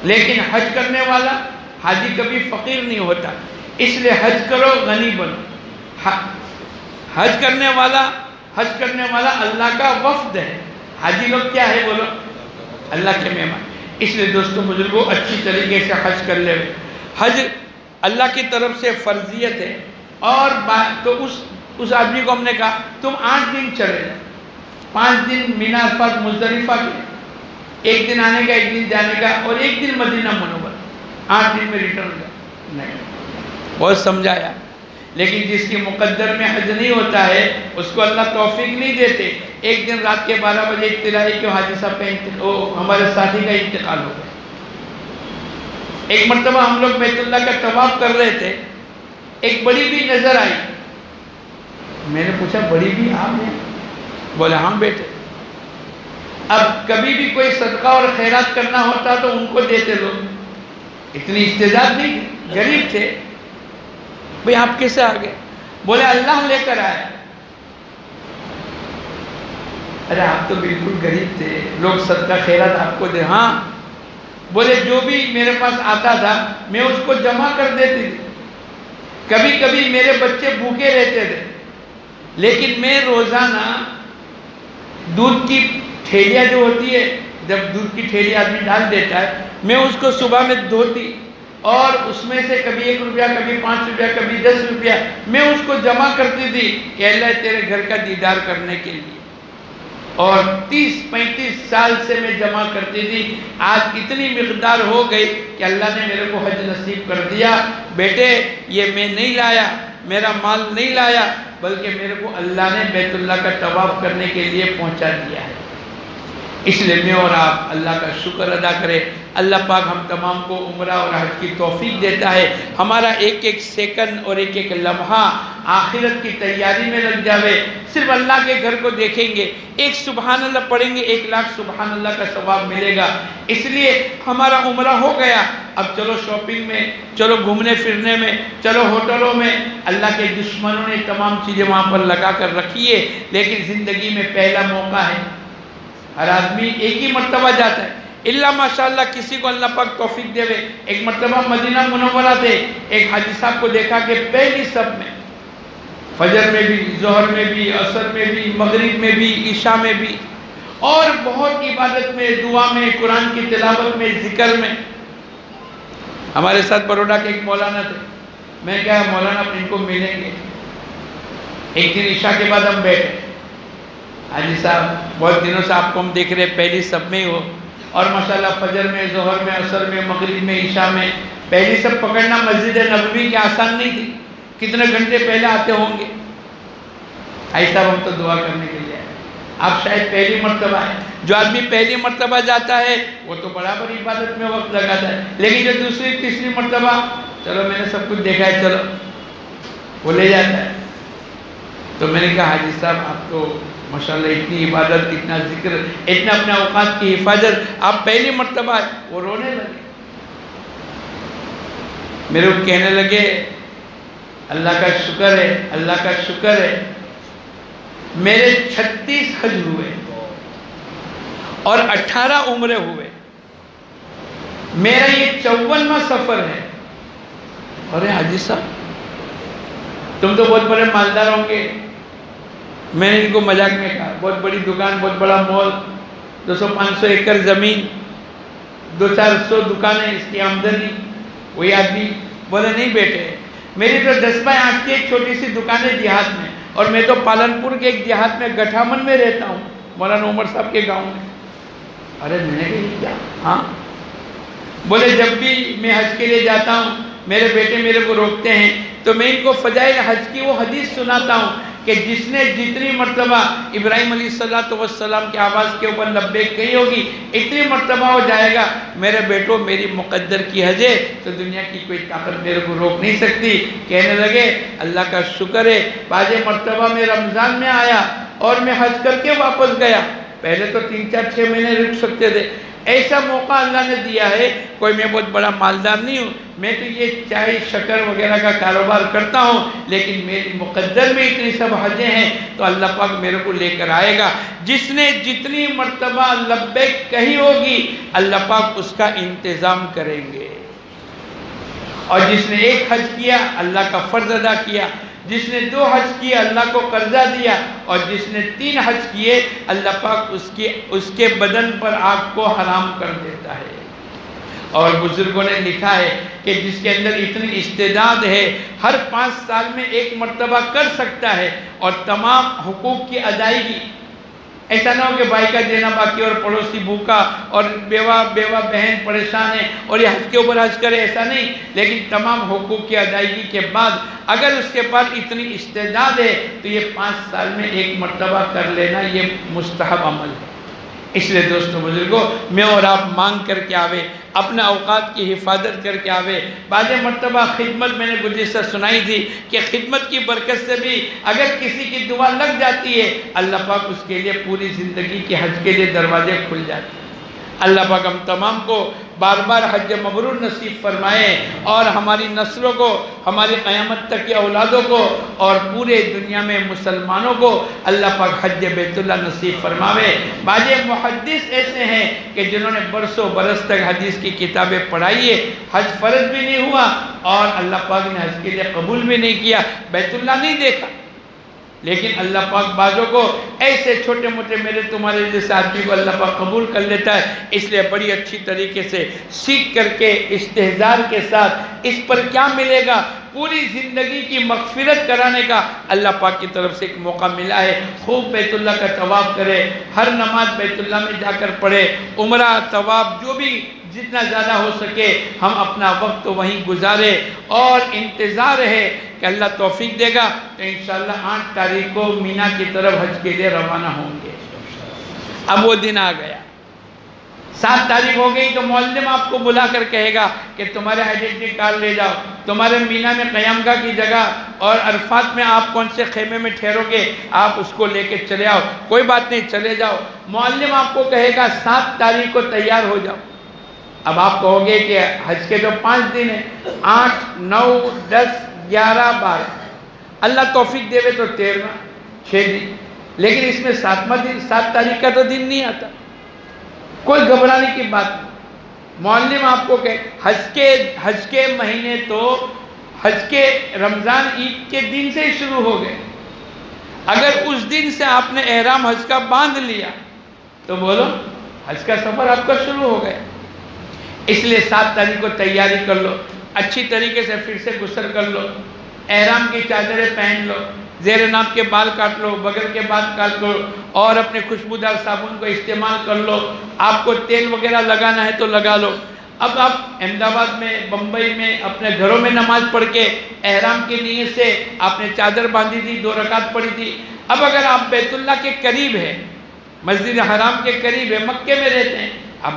S1: لیکن حج کرنے والا حاجی کبھی فقیر نہیں ہوتا، اس لیے حج کرو غنی بنو۔ حج کرنے والا اللہ کا وفد ہے۔ حاجی لوگ کیا ہے بولو؟ اللہ کے مہمان۔ اس لیے دوستوں بزرگوں، اچھی طریقے سے حج کر لے۔ حج اللہ کی طرف سے فرضیت ہے، اور تو اس آدمی کو ہم نے کہا تم 8 دن چلے جاؤ، 5 دن مینا، عرفات، مزدلفہ کے، 1 دن آنے کا، 1 دن جانے کا، اور 1 دن مدینہ منورہ، 8 دن میں ریٹرن کا۔ نہیں، بہت سمجھایا، لیکن جس کی مقدر میں حج نہیں ہوتا ہے اس کو اللہ توفیق نہیں دیتے۔ ایک دن رات کے 12 بجے اطلاع کہ حاجی صاحب کا ہمارے ساتھی کا انتقال ہو گیا۔ ایک مرتبہ ہم لوگ بیت اللہ کا طواف کر رہے تھے، ایک بڑی بھی نظر آئی۔ میں نے پوچھا بڑی بھی آپ ہیں؟ بولے ہاں بیٹے۔ اب کبھی بھی کوئی صدقہ اور خیرات کرنا ہوتا تو ان کو دیتے لوگ، اتنی استعداد نہیں، غریب تھے۔ بھئی آپ کیسے آ گئے؟ بولے اللہ لے کر آیا۔ ارے آپ تو بالکل غریب تھے، لوگ صدقہ خیرات آپ کو دے۔ ہاں، بولے جو بھی میرے پاس آتا تھا میں اس کو جمع کر دیتی تھی۔ کبھی کبھی میرے بچے بھوکے رہتے تھے، لیکن میں روزانہ دودھ کی ٹھیلیاں جو ہوتی ہے، جب دودھ کی ٹھیلی آدمی ڈال دیتا ہے، میں اس کو صبح میں دھوتی، اور اس میں سے کبھی 1 روپیہ، کبھی 5 روپیہ، کبھی 10 روپیہ میں اس کو جمع کرتی تھی کہ اللہ تیرے گھر کا دیدار کرنے کے لیے۔ اور 30-35 سال سے میں جمع کرتی تھی۔ آج اتنی مقدار ہو گئی کہ اللہ نے میرے کو حج نصیب کر دیا۔ بیٹے یہ میں نہیں لایا، میرا مال نہیں لایا، بلکہ میرے کو اللہ نے بیت اللہ کا طواف کرنے کے لیے پہنچا دیا ہے۔ اس لیے میں اور آپ اللہ کا شکر ادا کریں۔ اللہ پاک ہم تمام کو عمرہ اور حج کی توفیق دیتا ہے۔ ہمارا ایک ایک سیکنڈ اور ایک ایک لمحہ آخرت کی تیاری میں لگ جاوے۔ صرف اللہ کے گھر کو دیکھیں گے، 1 سبحان اللہ پڑھیں گے، 1 لاکھ سبحان اللہ کا ثواب ملے گا۔ اس لیے ہمارا عمرہ ہو گیا، اب چلو شاپنگ میں، چلو گھومنے پھرنے میں، چلو ہوٹلوں میں۔ اللہ کے دشمنوں نے تمام چیزیں وہاں پر لگا کر رکھی ہے، لیکن زندگی میں پہلا موقع ہے، ہر آدمی ایک ہی مرتبہ جاتا ہے، اللہ ماشاءاللہ کسی کو اللہ پاک توفیق دے۔ ایک مرتبہ مدینہ منورہ تھے، ایک حاجی صاحب کو دیکھا کہ پہلی صف میں فجر میں بھی، ظہر میں بھی، عصر میں بھی، مغرب میں بھی، عشاء میں بھی، اور بہت عبادت میں، دعا میں، قرآن کی تلاوت میں، ذکر میں۔ ہمارے ساتھ بروڈا کے ایک مولانا تھے، میں کہا مولانا ان کو ملیں گے۔ ایک دن عشاء کے بعد ہم بیٹھے، حاجی صاحب بہت دنوں سے آپ کو ہم دیکھ رہے پہلی سب میں ہو، اور ماشاءاللہ فجر میں، ظہر میں، عصر میں، مغرب میں، عشاء میں پہلی سب پکڑنا مسجد نبوی کی آسان نہیں تھی، کتنے گھنٹے پہلے آتے ہوں گے۔ حاجی صاحب ہم تو دعا کرنے کے لیے آئے، آپ شاید پہلی مرتبہ ہے۔ جو آدمی پہلی مرتبہ جاتا ہے وہ تو برابر عبادت میں وقت لگاتا ہے، لیکن جو دوسری تیسری مرتبہ، چلو میں نے سب کچھ دیکھا ہے، چلو وہ لے جاتا ہے۔ تو میں نے کہا حاجی صاحب آپ تو ماشاءاللہ اتنی عبادت، اتنا ذکر، اتنا اپنے اوقات کی حفاظت، آپ پہلی مرتبہ ہے۔ وہ رونے لگے، میرے کو کہنے لگے اللہ کا شکر ہے، اللہ کا شکر ہے، میرے 36 حج ہوئے اور 18 عمرے ہوئے، میرا یہ 54واں سفر ہے۔ ارے حاجی صاحب تم تو بہت بڑے مالدار ہوں گے۔ میں نے ان کو مذاق میں کہا بہت بڑی دکان، بہت بڑا مال، 200-500 ایکڑ زمین، 200-400 دکانیں، اس کی آمدنی۔ وہی آدمی بولے نہیں بیٹے، میری تو 10x8 کی ایک چھوٹی سی دکانیں دیہات میں، اور میں تو پالنپور کے ایک دیہات میں گٹھامن میں رہتا ہوں، مولانا عمر صاحب کے گاؤں میں۔ ارے میں نے کہا کیا؟ ہاں بولے جب بھی میں حج کے لیے جاتا ہوں میرے بیٹے میرے کو روکتے ہیں تو میں ان کو فضائل حج کی وہ حدیث سناتا ہوں کہ جس نے جتنی مرتبہ ابراہیم علیہ السلام کی آواز کے اوپر لبیک کہی ہوگی اتنی مرتبہ ہو جائے گا۔ میرے بیٹوں میری مقدر کی حج ہے تو دنیا کی کوئی طاقت میرے کو روک نہیں سکتی۔ کہنے لگے اللہ کا شکر ہے، بعض مرتبہ میں رمضان میں آیا اور میں حج کر کے واپس گیا، پہلے تو 3-4-6 مہینے رک سکتے تھے، ایسا موقع اللہ نے دیا ہے۔ کوئی میں بہت بڑا مالدار نہیں ہوں، میں تو یہ چائے شکر وغیرہ کا کاروبار کرتا ہوں، لیکن میری مقدر میں اتنی سب حجیں ہیں تو اللہ پاک میرے کو لے کر آئے گا۔ جس نے جتنی مرتبہ لبیک کہی ہوگی اللہ پاک اس کا انتظام کریں گے، اور جس نے ایک حج کیا اللہ کا فرض ادا کیا، جس نے 2 حج کیے اللہ کو قرضہ دیا، اور جس نے 3 حج کیے اللہ پاک اس کے بدن پر آگ کو حرام کر دیتا ہے۔ اور بزرگوں نے لکھا ہے کہ جس کے اندر اتنی استعداد ہے ہر 5 سال میں 1 مرتبہ کر سکتا ہے، اور تمام حقوق کی ادائیگی، ایسا نہ ہو کہ بھائی کا دینا باقی اور پڑوسی بھوکا اور بیوہ بہن پریشان ہے اور یہ حج کے اوپر حج کرے، ایسا نہیں، لیکن تمام حقوق کی ادائیگی کے بعد اگر اس کے پاس اتنی استعداد ہے تو یہ 5 سال میں 1 مرتبہ کر لینا یہ مستحب عمل ہے۔ اس لیے دوستو بزرگوں میں اور آپ مانگ کر کے آوے، اپنا اوقات کی حفاظت کر کے آوے۔ بعض مرتبہ خدمت میں نے گزشتہ سنائی تھی کہ خدمت کی برکت سے بھی اگر کسی کی دعا لگ جاتی ہے اللہ پاک اس کے لیے پوری زندگی کے حج کے لیے دروازے کھل جاتے ہیں۔ اللہ پاک ہم تمام کو بار بار حج مبرور نصیب فرمائے، اور ہماری نسلوں کو، ہماری قیامت تک کی اولادوں کو، اور پورے دنیا میں مسلمانوں کو اللہ پاک حج بیت اللہ نصیب فرماوے۔ بعض محدث ایسے ہیں کہ جنہوں نے برسوں برس تک حدیث کی کتابیں پڑھائی ہے، حج فرض بھی نہیں ہوا اور اللہ پاک نے حج کے لیے قبول بھی نہیں کیا، بیت اللہ نہیں دیکھا، لیکن اللہ پاک بعضوں کو ایسے چھوٹے موٹے میرے تمہارے جیسے آدمی کو اللہ پاک قبول کر لیتا ہے۔ اس لیے بڑی اچھی طریقے سے سیکھ کر کے استحضار کے ساتھ اس پر کیا ملے گا، پوری زندگی کی مغفرت کرانے کا اللہ پاک کی طرف سے ایک موقع ملا ہے۔ خوب بیت اللہ کا طواف کرے، ہر نماز بیت اللہ میں جا کر پڑھے، عمرہ طواف جو بھی جتنا زیادہ ہو سکے ہم اپنا وقت وہیں گزارے، اور انتظار ہے کہ اللہ توفیق دے گا تو انشاءاللہ 8 تاریخ کو مینا کی طرف حج کے لیے روانہ ہوں گے۔ اب وہ دن آ گیا، 7 تاریخ ہو گئی تو معلم آپ کو بلا کر کہے گا کہ تمہارے آئیڈینٹی کارڈ لے جاؤ، تمہارے مینا میں قیامگاہ کی جگہ اور عرفات میں آپ کون سے خیمے میں ٹھہرو گے آپ اس کو لے کے چلے آؤ۔ کوئی بات نہیں، چلے جاؤ۔ معلم آپ کو کہے گا 7 تاریخ کو تیار ہو جاؤ۔ اب آپ کہو گے کہ حج کے جو 5 دن ہیں، 8، 9، 10، 11، 12، اللہ توفیق دے تو 13، 6 دن، لیکن اس میں 7واں دن 7 تاریخ کا تو دن نہیں آتا۔ کوئی گھبرانے کی بات نہیں، معلم آپ کو کہ حج کے مہینے تو حج کے رمضان عید کے دن سے ہی شروع ہو گئے، اگر اس دن سے آپ نے احرام حج کا باندھ لیا تو بولو حج کا سفر آپ کا شروع ہو گیا۔ اس لیے 7 تاریخ کو تیاری کر لو، اچھی طریقے سے پھر سے غسل کر لو، احرام کی چادریں پہن لو، زیر ناف کے بال کاٹ لو، بغل کے بال کاٹ لو، اور اپنے خوشبودار صابن کو استعمال کر لو۔ آپ کو تیل وغیرہ لگانا ہے تو لگا لو۔ اب آپ احمد آباد میں، بمبئی میں اپنے گھروں میں نماز پڑھ کے احرام کی نیت سے آپ نے چادر باندھی تھی، 2 رکعت پڑھی تھی۔ اب اگر آپ بیت اللہ کے قریب ہے، مسجد حرام کے قریب ہے، مکے میں رہتے ہیں، اب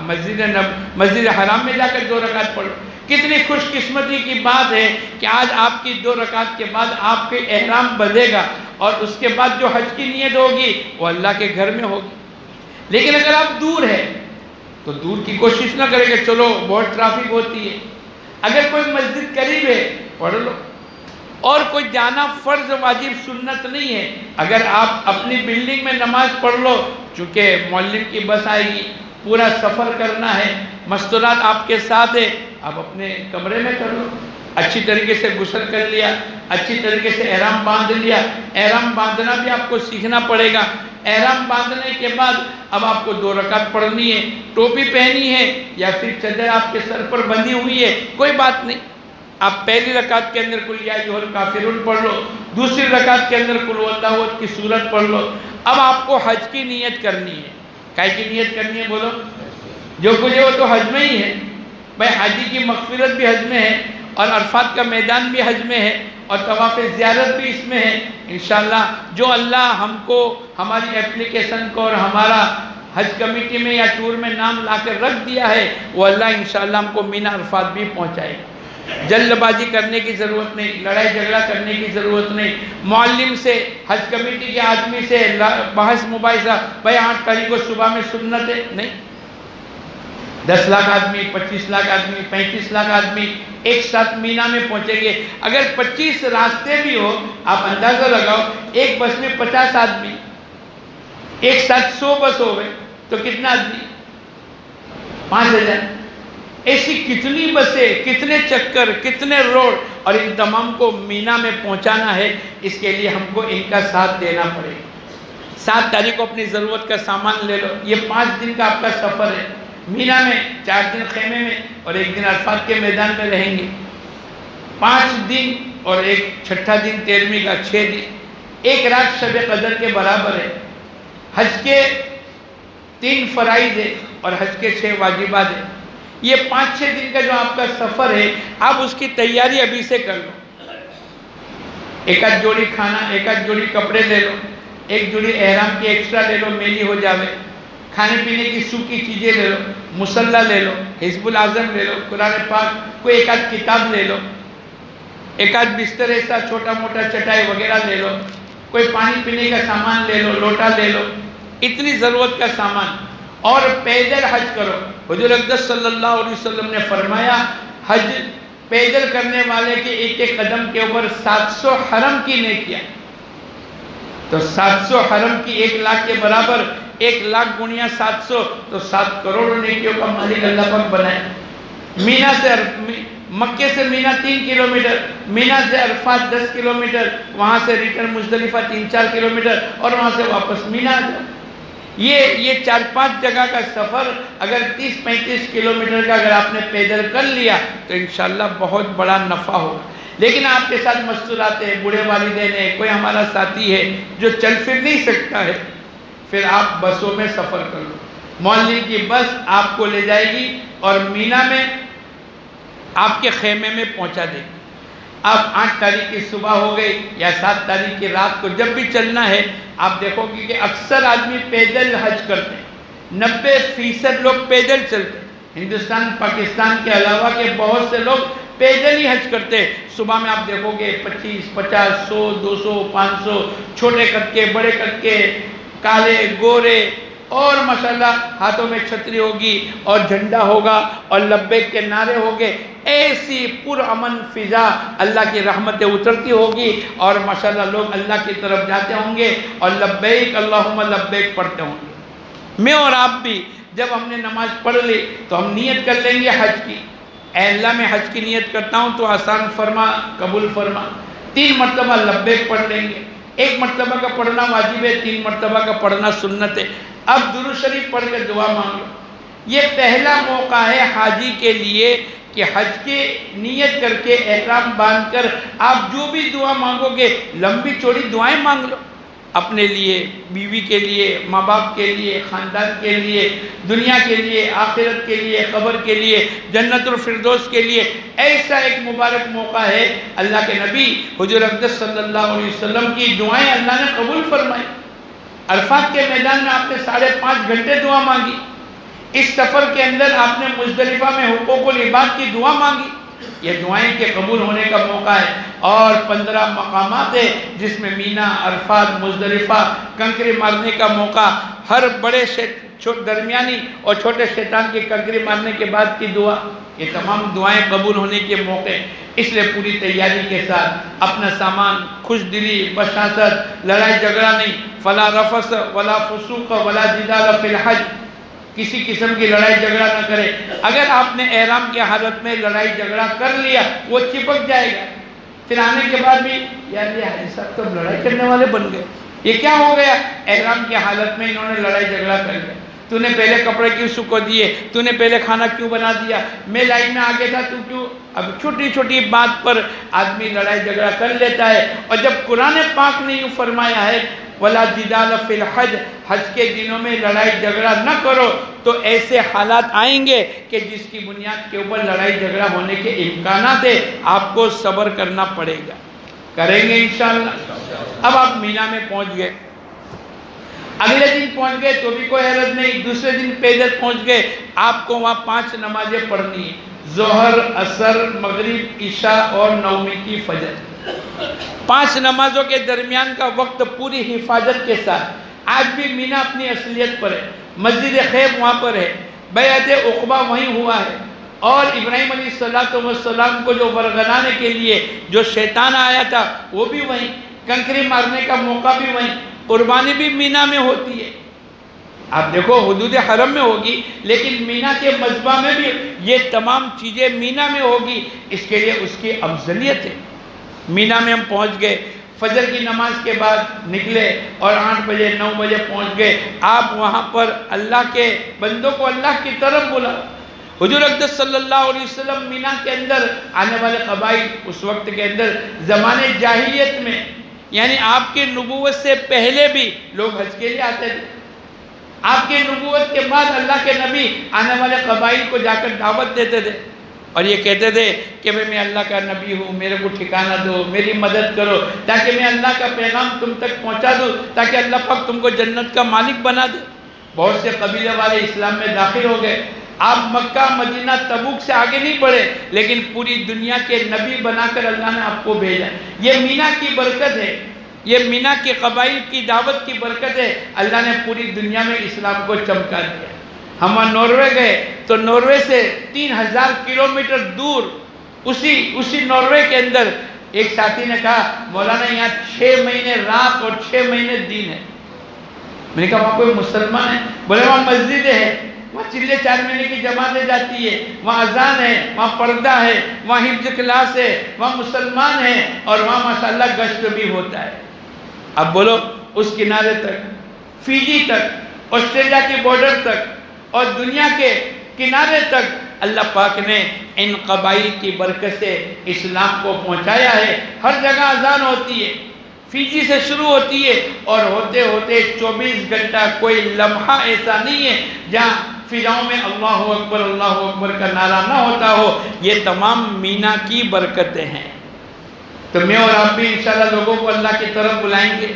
S1: مسجد حرام میں جا کر 2 رکعت پڑھو۔ کتنی خوش قسمتی کی بات ہے کہ آج آپ کی 2 رکعت کے بعد آپ کے احرام بندھے گا، اور اس کے بعد جو حج کی نیت ہوگی وہ اللہ کے گھر میں ہوگی۔ لیکن اگر آپ دور ہے تو دور کی کوشش نہ کریں کہ چلو بہت ٹرافک ہوتی ہے۔ اگر کوئی مسجد قریب ہے پڑھ لو، اور کوئی جانا فرض واجب سنت نہیں ہے۔ اگر آپ اپنی بلڈنگ میں نماز پڑھ لو، چونکہ معلم کی بس آئے گی، پورا سفر کرنا ہے، مستورات آپ کے ساتھ ہے، آپ اپنے کمرے میں کر لو، اچھی طریقے سے غسل کر لیا، اچھی طریقے سے احرام باندھ لیا۔ احرام باندھنا بھی آپ کو سیکھنا پڑے گا۔ احرام باندھنے کے بعد اب آپ کو 2 رکعت پڑھنی ہے، ٹوپی پہنی ہے یا پھر چادر آپ کے سر پر بندھی ہوئی ہے، کوئی بات نہیں، آپ پہلی رکعت کے اندر قل یا ایھا الکافرون پڑھ لو، دوسری رکعت کے اندر قل ھو اللہ احد کی سورت پڑھ لو۔ اب آپ کو حج کی نیت کرنی ہے۔ کائے کی نیت کرنی ہے بولو؟ جو کچھ ہے وہ تو حج میں ہی ہے بھائی، حاجی کی مغفرت بھی حج میں ہے، اور عرفات کا میدان بھی حج میں ہے، اور طواف زیارت بھی اس میں ہے۔ انشاءاللہ جو اللہ ہم کو ہماری اپلیکیشن کو اور ہمارا حج کمیٹی میں یا ٹور میں نام لا کر رکھ دیا ہے، وہ اللہ انشاءاللہ ہم کو مینا عرفات بھی پہنچائے گا۔ جلد بازی کرنے کی ضرورت نہیں، لڑائی جھگڑا کرنے کی ضرورت نہیں، معلم سے، حج کمیٹی کے آدمی سے بحث مباحثہ، بھائی 8 تاریخ کو صبح میں سنت ہے، نہیں۔ 10 لاکھ آدمی، 25 لاکھ آدمی، 35 لاکھ آدمی ایک ساتھ مینا میں پہنچیں گے۔ اگر 25 راستے بھی ہو، آپ اندازہ لگاؤ، ایک بس میں 50 آدمی، ایک ساتھ 100 بس ہو گئے تو کتنا آدمی؟ 5000۔ ایسی کتنی بسیں، کتنے چکر، کتنے روڈ، اور ان تمام کو مینا میں پہنچانا ہے۔ اس کے لیے ہم کو ان کا ساتھ دینا پڑے گا۔ 7 تاریخ کو اپنی ضرورت کا سامان لے لو۔ یہ 5 دن کا آپ کا سفر ہے۔ مینا میں 4 دن خیمے میں اور 1 دن عرفات کے میدان میں رہیں گے۔ 5 دن اور ایک چھٹا دن 13ویں کا 6 دن، 1 رات شب قدر کے برابر ہے۔ حج کے 3 فرائض ہے اور حج کے 6 واجبات ہیں۔ یہ 5-6 دن کا جو آپ کا سفر ہے، آپ اس کی تیاری ابھی سے کر لو۔ 1 آدھ جوڑی کھانا، 1 آدھ جوڑی کپڑے لے لو، 1 جوڑی احرام کی ایکسٹرا لے لو، میلی ہو جاوے۔ کھانے پینے کی سوکھی چیزیں لے لو، مصلی لے لو، حزب العظم لے لو، قرآن پاک، کوئی 1 آدھ کتاب لے لو، 1 آدھ بستر ایسا چھوٹا موٹا چٹائی وغیرہ لے لو، کوئی پانی پینے کا سامان لے لو، لوٹا لے لو، اتنی ضرورت کا سامان۔ اور پیدل حج کرو۔ حضور اقدس صلی اللہ علیہ وسلم نے فرمایا، حج پیدل کرنے والے کے ایک قدم کے اوپر 700 حرم کی نیکیاں۔ تو 700 حرم کی 1 لاکھ کے برابر، 1 لاکھ گنیا 700 تو 7 کروڑ نیکیوں کا مالک اللہ پاک بنائے۔ مینا سے مکے سے مینا 3 کلومیٹر، مینا سے عرفات 10 کلومیٹر، وہاں سے ریٹرن مزدلفہ 3-4 کلومیٹر، اور وہاں سے واپس مینا آ جاؤ۔ یہ 4-5 جگہ کا سفر اگر 30-35 کلومیٹر کا اگر آپ نے پیدل کر لیا تو انشاءاللہ بہت بڑا نفع ہوگا۔ لیکن آپ کے ساتھ مستورات ہیں، بوڑھے والدین ہیں، کوئی ہمارا ساتھی ہے جو چل پھر نہیں سکتا ہے، پھر آپ بسوں میں سفر کر لو۔ معلم کی بس آپ کو لے جائے گی اور مینا میں آپ کے خیمے میں پہنچا دے گی۔ اب 8 تاریخ کی صبح ہو گئی یا 7 تاریخ کی رات کو جب بھی چلنا ہے، آپ دیکھو گے کہ اکثر آدمی پیدل حج کرتے ہیں، 90% لوگ پیدل چلتے ہیں۔ ہندوستان پاکستان کے علاوہ کے بہت سے لوگ پیدل ہی حج کرتے ہیں۔ صبح میں آپ دیکھو گے 25, 50, 100, 200, 500 چھوٹے قد کے، بڑے قد کے، کالے گورے، اور ماشاءاللہ ہاتھوں میں چھتری ہوگی اور جھنڈا ہوگا اور لبیک کے نعرے ہوگے۔ ایسی پرامن فضا، اللہ کی رحمتیں اترتی ہوگی اور ماشاءاللہ لوگ اللہ کی طرف جاتے ہوں گے اور لبیک اللہم لبیک پڑھتے ہوں گے۔ میں اور آپ بھی جب ہم نے نماز پڑھ لی تو ہم نیت کر لیں گے حج کی، اے اللہ میں حج کی نیت کرتا ہوں تو آسان فرما، قبول فرما۔ 3 مرتبہ لبیک پڑھ لیں گے، ایک مرتبہ کا پڑھنا واجب ہے، 3 مرتبہ کا پڑھنا سنت ہے۔ اب درود شریف پڑھ کر دعا مانگ لو۔ یہ پہلا موقع ہے حاجی کے لیے کہ حج کی نیت کر کے احرام باندھ کر آپ جو بھی دعا مانگو گے لمبی چوڑی دعائیں مانگ لو، اپنے لیے، بیوی کے لیے، ماں باپ کے لیے، خاندان کے لیے، دنیا کے لیے، آخرت کے لیے، قبر کے لیے، جنت الفردوس کے لیے۔ ایسا ایک مبارک موقع ہے، اللہ کے نبی حضور اقدس صلی اللہ علیہ وسلم کی دعائیں اللہ نے قبول فرمائی۔ عرفات کے میدان میں آپ نے 5.5 گھنٹے دعا مانگی، اس سفر کے اندر آپ نے مزدلفہ میں حقوق العباد کی دعا مانگی۔ یہ دعائیں کے قبول ہونے کا موقع ہے، اور 15 مقامات ہے جس میں مینا، عرفات، مزدلفہ، کنکری مارنے کا موقع، ہر بڑے درمیانی اور چھوٹے شیطان کی کنکری مارنے کے بعد کی دعا، یہ تمام دعائیں قبول ہونے کے موقع۔ اس لیے پوری تیاری کے ساتھ اپنا سامان، خوش دلی، بشاشت، لڑائی جھگڑا نہیں، فلا رفث ولا فسوق ولا جدال فی الحج، کسی قسم کی لڑائی جھگڑا نہ کرے۔ اگر آپ نے احرام کی حالت میں لڑائی جھگڑا کر لیا وہ چپک جائے گا، پھر آنے کے بعد بھی یار یہ حاجی صاحب تو لڑائی کرنے والے بن گئے، یہ کیا ہو گیا؟ احرام کی حالت میں انہوں نے لڑائی جھگڑا کر لیا۔ تو نے پہلے کپڑے کیوں سکھو دیے؟ تو نے پہلے کھانا کیوں بنا دیا؟ میں لائن میں آگے تھا، تو کیوں؟ اب چھوٹی چھوٹی بات پر آدمی لڑائی جھگڑا کر لیتا ہے، اور جب قرآن پاک نے یوں فرمایا ہے وَلَا جِدَالَ فِي الْحَجِّ، حج کے دنوں میں لڑائی جھگڑا نہ کرو، تو ایسے حالات آئیں گے کہ جس کی بنیاد کے اوپر لڑائی جھگڑا ہونے کے امکانات ہے، آپ کو صبر کرنا پڑے گا۔ کریں گے انشاءاللہ۔ اب آپ مینا میں پہنچ گئے، اگلے دن پہنچ گئے تو بھی کوئی حرج نہیں، دوسرے دن پیدل پہنچ گئے، آپ کو وہاں 5 نمازیں پڑھنی ہیں، ظہر، عصر، مغرب، عشاء اور 9ویں کی فجر۔ 5 نمازوں کے درمیان کا وقت پوری حفاظت کے ساتھ۔ آج بھی مینا اپنی اصلیت پر ہے، مسجد خیب وہاں پر ہے، بیعت عقبہ وہیں ہوا ہے، اور ابراہیم علیہ السلام کو جو ورغلانے کے لیے جو شیطان آیا تھا وہ بھی وہیں، کنکری مارنے کا موقع بھی وہیں، قربانی بھی مینا میں ہوتی ہے۔ آپ دیکھو حدود حرم میں ہوگی، لیکن مینا کے مذبح میں بھی یہ تمام چیزیں مینا میں ہوگی، اس کے لیے اس کی افضلیت ہے۔ مینا میں ہم پہنچ گئے، فجر کی نماز کے بعد نکلے اور 8 بجے 9 بجے پہنچ گئے۔ آپ وہاں پر اللہ کے بندوں کو اللہ کی طرف بلا۔ حضور اقدس صلی اللہ علیہ وسلم مینا کے اندر آنے والے قبائل اس وقت کے اندر زمانے جاہلیت میں، یعنی آپ کی نبوت سے پہلے بھی لوگ حج کے لیے آتے تھے۔ آپ کی نبوت کے بعد اللہ کے نبی آنے والے قبائل کو جا کر دعوت دیتے تھے، اور یہ کہتے تھے کہ میں اللہ کا نبی ہوں، میرے کو ٹھکانہ دو، میری مدد کرو، تاکہ میں اللہ کا پیغام تم تک پہنچا دوں، تاکہ اللہ پاک تم کو جنت کا مالک بنا دے۔ بہت سے قبیلے والے اسلام میں داخل ہو گئے۔ آپ مکہ، مدینہ، تبوک سے آگے نہیں بڑھے، لیکن پوری دنیا کے نبی بنا کر اللہ نے آپ کو بھیجا۔ یہ مینا کی برکت ہے، یہ مینا کے قبائل کی دعوت کی برکت ہے، اللہ نے پوری دنیا میں اسلام کو چمکا دیا۔ ہم ناروے گئے تو ناروے سے 3000 کلومیٹر دور اسی ناروے کے اندر ایک ساتھی نے کہا مولانا یہاں 6 مہینے رات اور 6 مہینے دن ہے۔ میں نے کہا وہاں کوئی مسلمان ہے؟ بولے وہاں مسجد ہے، وہاں چلے 4 مہینے کی جماعتیں جاتی ہے، وہاں اذان ہے، وہاں پردہ ہے، وہاں حفظ کلاس ہے، وہاں مسلمان ہیں، اور وہاں ماشاءاللہ گشت بھی ہوتا ہے۔ اب بولو اس کنارے تک، فیجی تک، آسٹریلیا کی بارڈر تک اور دنیا کے کنارے تک اللہ پاک نے ان قبائل کی برکت سے اسلام کو پہنچایا ہے۔ ہر جگہ اذان ہوتی ہے، فیجی سے شروع ہوتی ہے، اور ہوتے ہوتے 24 گھنٹہ کوئی لمحہ ایسا نہیں ہے جہاں فضاؤں میں اللہ اکبر کا نعرہ نہ ہوتا ہو۔ یہ تمام مینا کی برکتیں ہیں۔ تو میں اور آپ بھی انشاءاللہ لوگوں کو اللہ کی طرف بلائیں گے،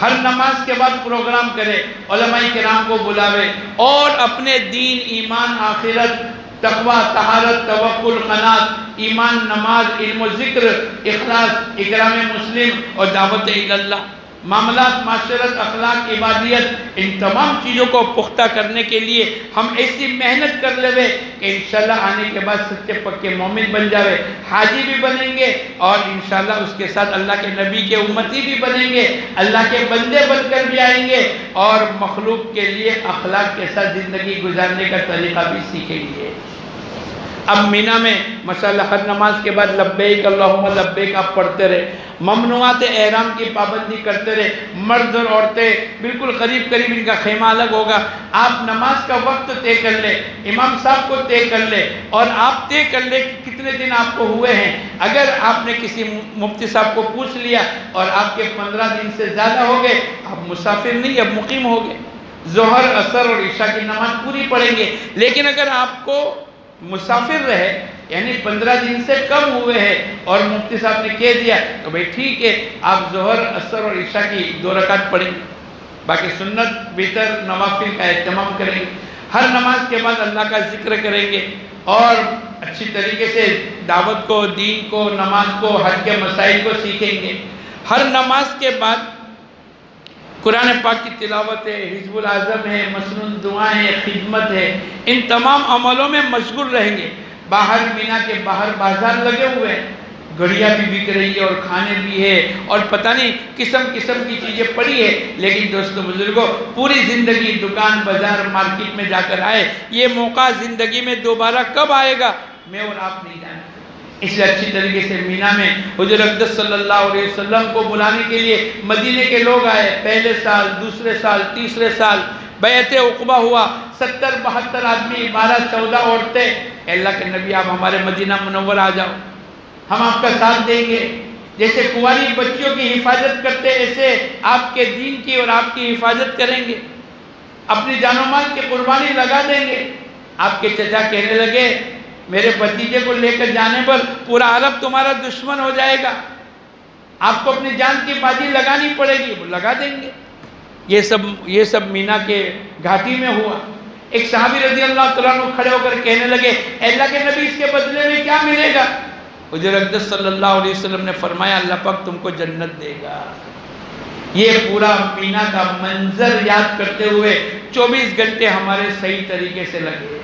S1: ہر نماز کے بعد پروگرام کرے، علماء کرام کو بلاوے، اور اپنے دین، ایمان، آخرت، تقوی، طہارت، توکل، قناعت، ایمان، نماز، علم و ذکر، اخلاص، اکرام مسلم اور دعوت اللہ، معاملات، معاشرت، اخلاق، عبادیت، ان تمام چیزوں کو پختہ کرنے کے لیے ہم ایسی محنت کر لے کہ انشاءاللہ آنے کے بعد سچے پکے مومن بن جاوے، حاجی بھی بنیں گے، اور انشاءاللہ اس کے ساتھ اللہ کے نبی کے امتی بھی بنیں گے، اللہ کے بندے بن کر بھی آئیں گے، اور مخلوق کے لیے اخلاق کے ساتھ زندگی گزارنے کا طریقہ بھی سیکھیں گے۔ اب مینا میں ماشاءاللہ ہر نماز کے بعد لبیک اللہم لبیک آپ پڑھتے رہے، ممنوعات احرام کی پابندی کرتے رہے، مرد اور عورتیں بالکل قریب قریب ان کا خیمہ الگ ہوگا، آپ نماز کا وقت طے کر لیں، امام صاحب کو طے کر لیں، اور آپ طے کر لیں کہ کتنے دن آپ کو ہوئے ہیں۔ اگر آپ نے کسی مفتی صاحب کو پوچھ لیا اور آپ کے 15 دن سے زیادہ ہو گئے، آپ مسافر نہیں، اب مقیم ہو گئے، ظہر عصر اور عشاء کی نماز پوری پڑھیں گے۔ لیکن اگر آپ کو مسافر رہے یعنی 15 دن سے کم ہوئے ہیں اور مفتی صاحب نے کہہ دیا تو بھئی ٹھیک ہے، آپ ظہر عصر اور عشاء کی 2 رکعت پڑھیں گے، باقی سنت وتر نوافل کا اہتمام کریں گے، ہر نماز کے بعد اللہ کا ذکر کریں گے اور اچھی طریقے سے دعوت کو، دین کو، نماز کو، حج کے مسائل کو سیکھیں گے۔ ہر نماز کے بعد قرآن پاک کی تلاوت ہے، حزب العظم ہے، مسنون دعائیں ہیں، خدمت ہے، ان تمام عملوں میں مشغول رہیں گے۔ باہر مینا کے باہر بازار لگے ہوئے ہیں، گھڑیاں بھی بک رہی ہے اور کھانے بھی ہے اور پتہ نہیں قسم قسم کی چیزیں پڑی ہے، لیکن دوستو بزرگوں پوری زندگی دکان بازار مارکیٹ میں جا کر آئے، یہ موقع زندگی میں دوبارہ کب آئے گا میں اور آپ نہیں جانتے۔ اس لیے اچھی طریقے سے مینا میں حضور اقدس صلی اللہ علیہ وسلم کو بلانے کے لیے مدینے کے لوگ آئے، پہلے سال، دوسرے سال، تیسرے سال بیعت عقبہ ہوا، 70-72 آدمی، 12-14 عورتیں، اے اللہ کے نبی آپ ہمارے مدینہ منور آ جاؤ، ہم آپ کا ساتھ دیں گے، جیسے کنواری بچیوں کی حفاظت کرتے ایسے آپ کے دین کی اور آپ کی حفاظت کریں گے، اپنی جان و مال کی قربانی لگا دیں گے۔ آپ کے چچا کہنے لگے میرے بھتیجے کو لے کر جانے پر پورا عرب تمہارا دشمن ہو جائے گا، آپ کو اپنی جان کی بازی لگانی پڑے گی، وہ لگا دیں گے۔ یہ سب مینا کے گھاٹی میں ہوا۔ ایک صحابی رضی اللہ تعالیٰ عنہ کھڑے ہو کر کہنے لگے اے اللہ کے نبی اس کے بدلے میں کیا ملے گا؟ حضور اقدس صلی اللہ علیہ وسلم نے فرمایا اللہ پاک تم کو جنت دے گا۔ یہ پورا مینا کا منظر یاد کرتے ہوئے 24 گھنٹے ہمارے صحیح طریقے سے لگے۔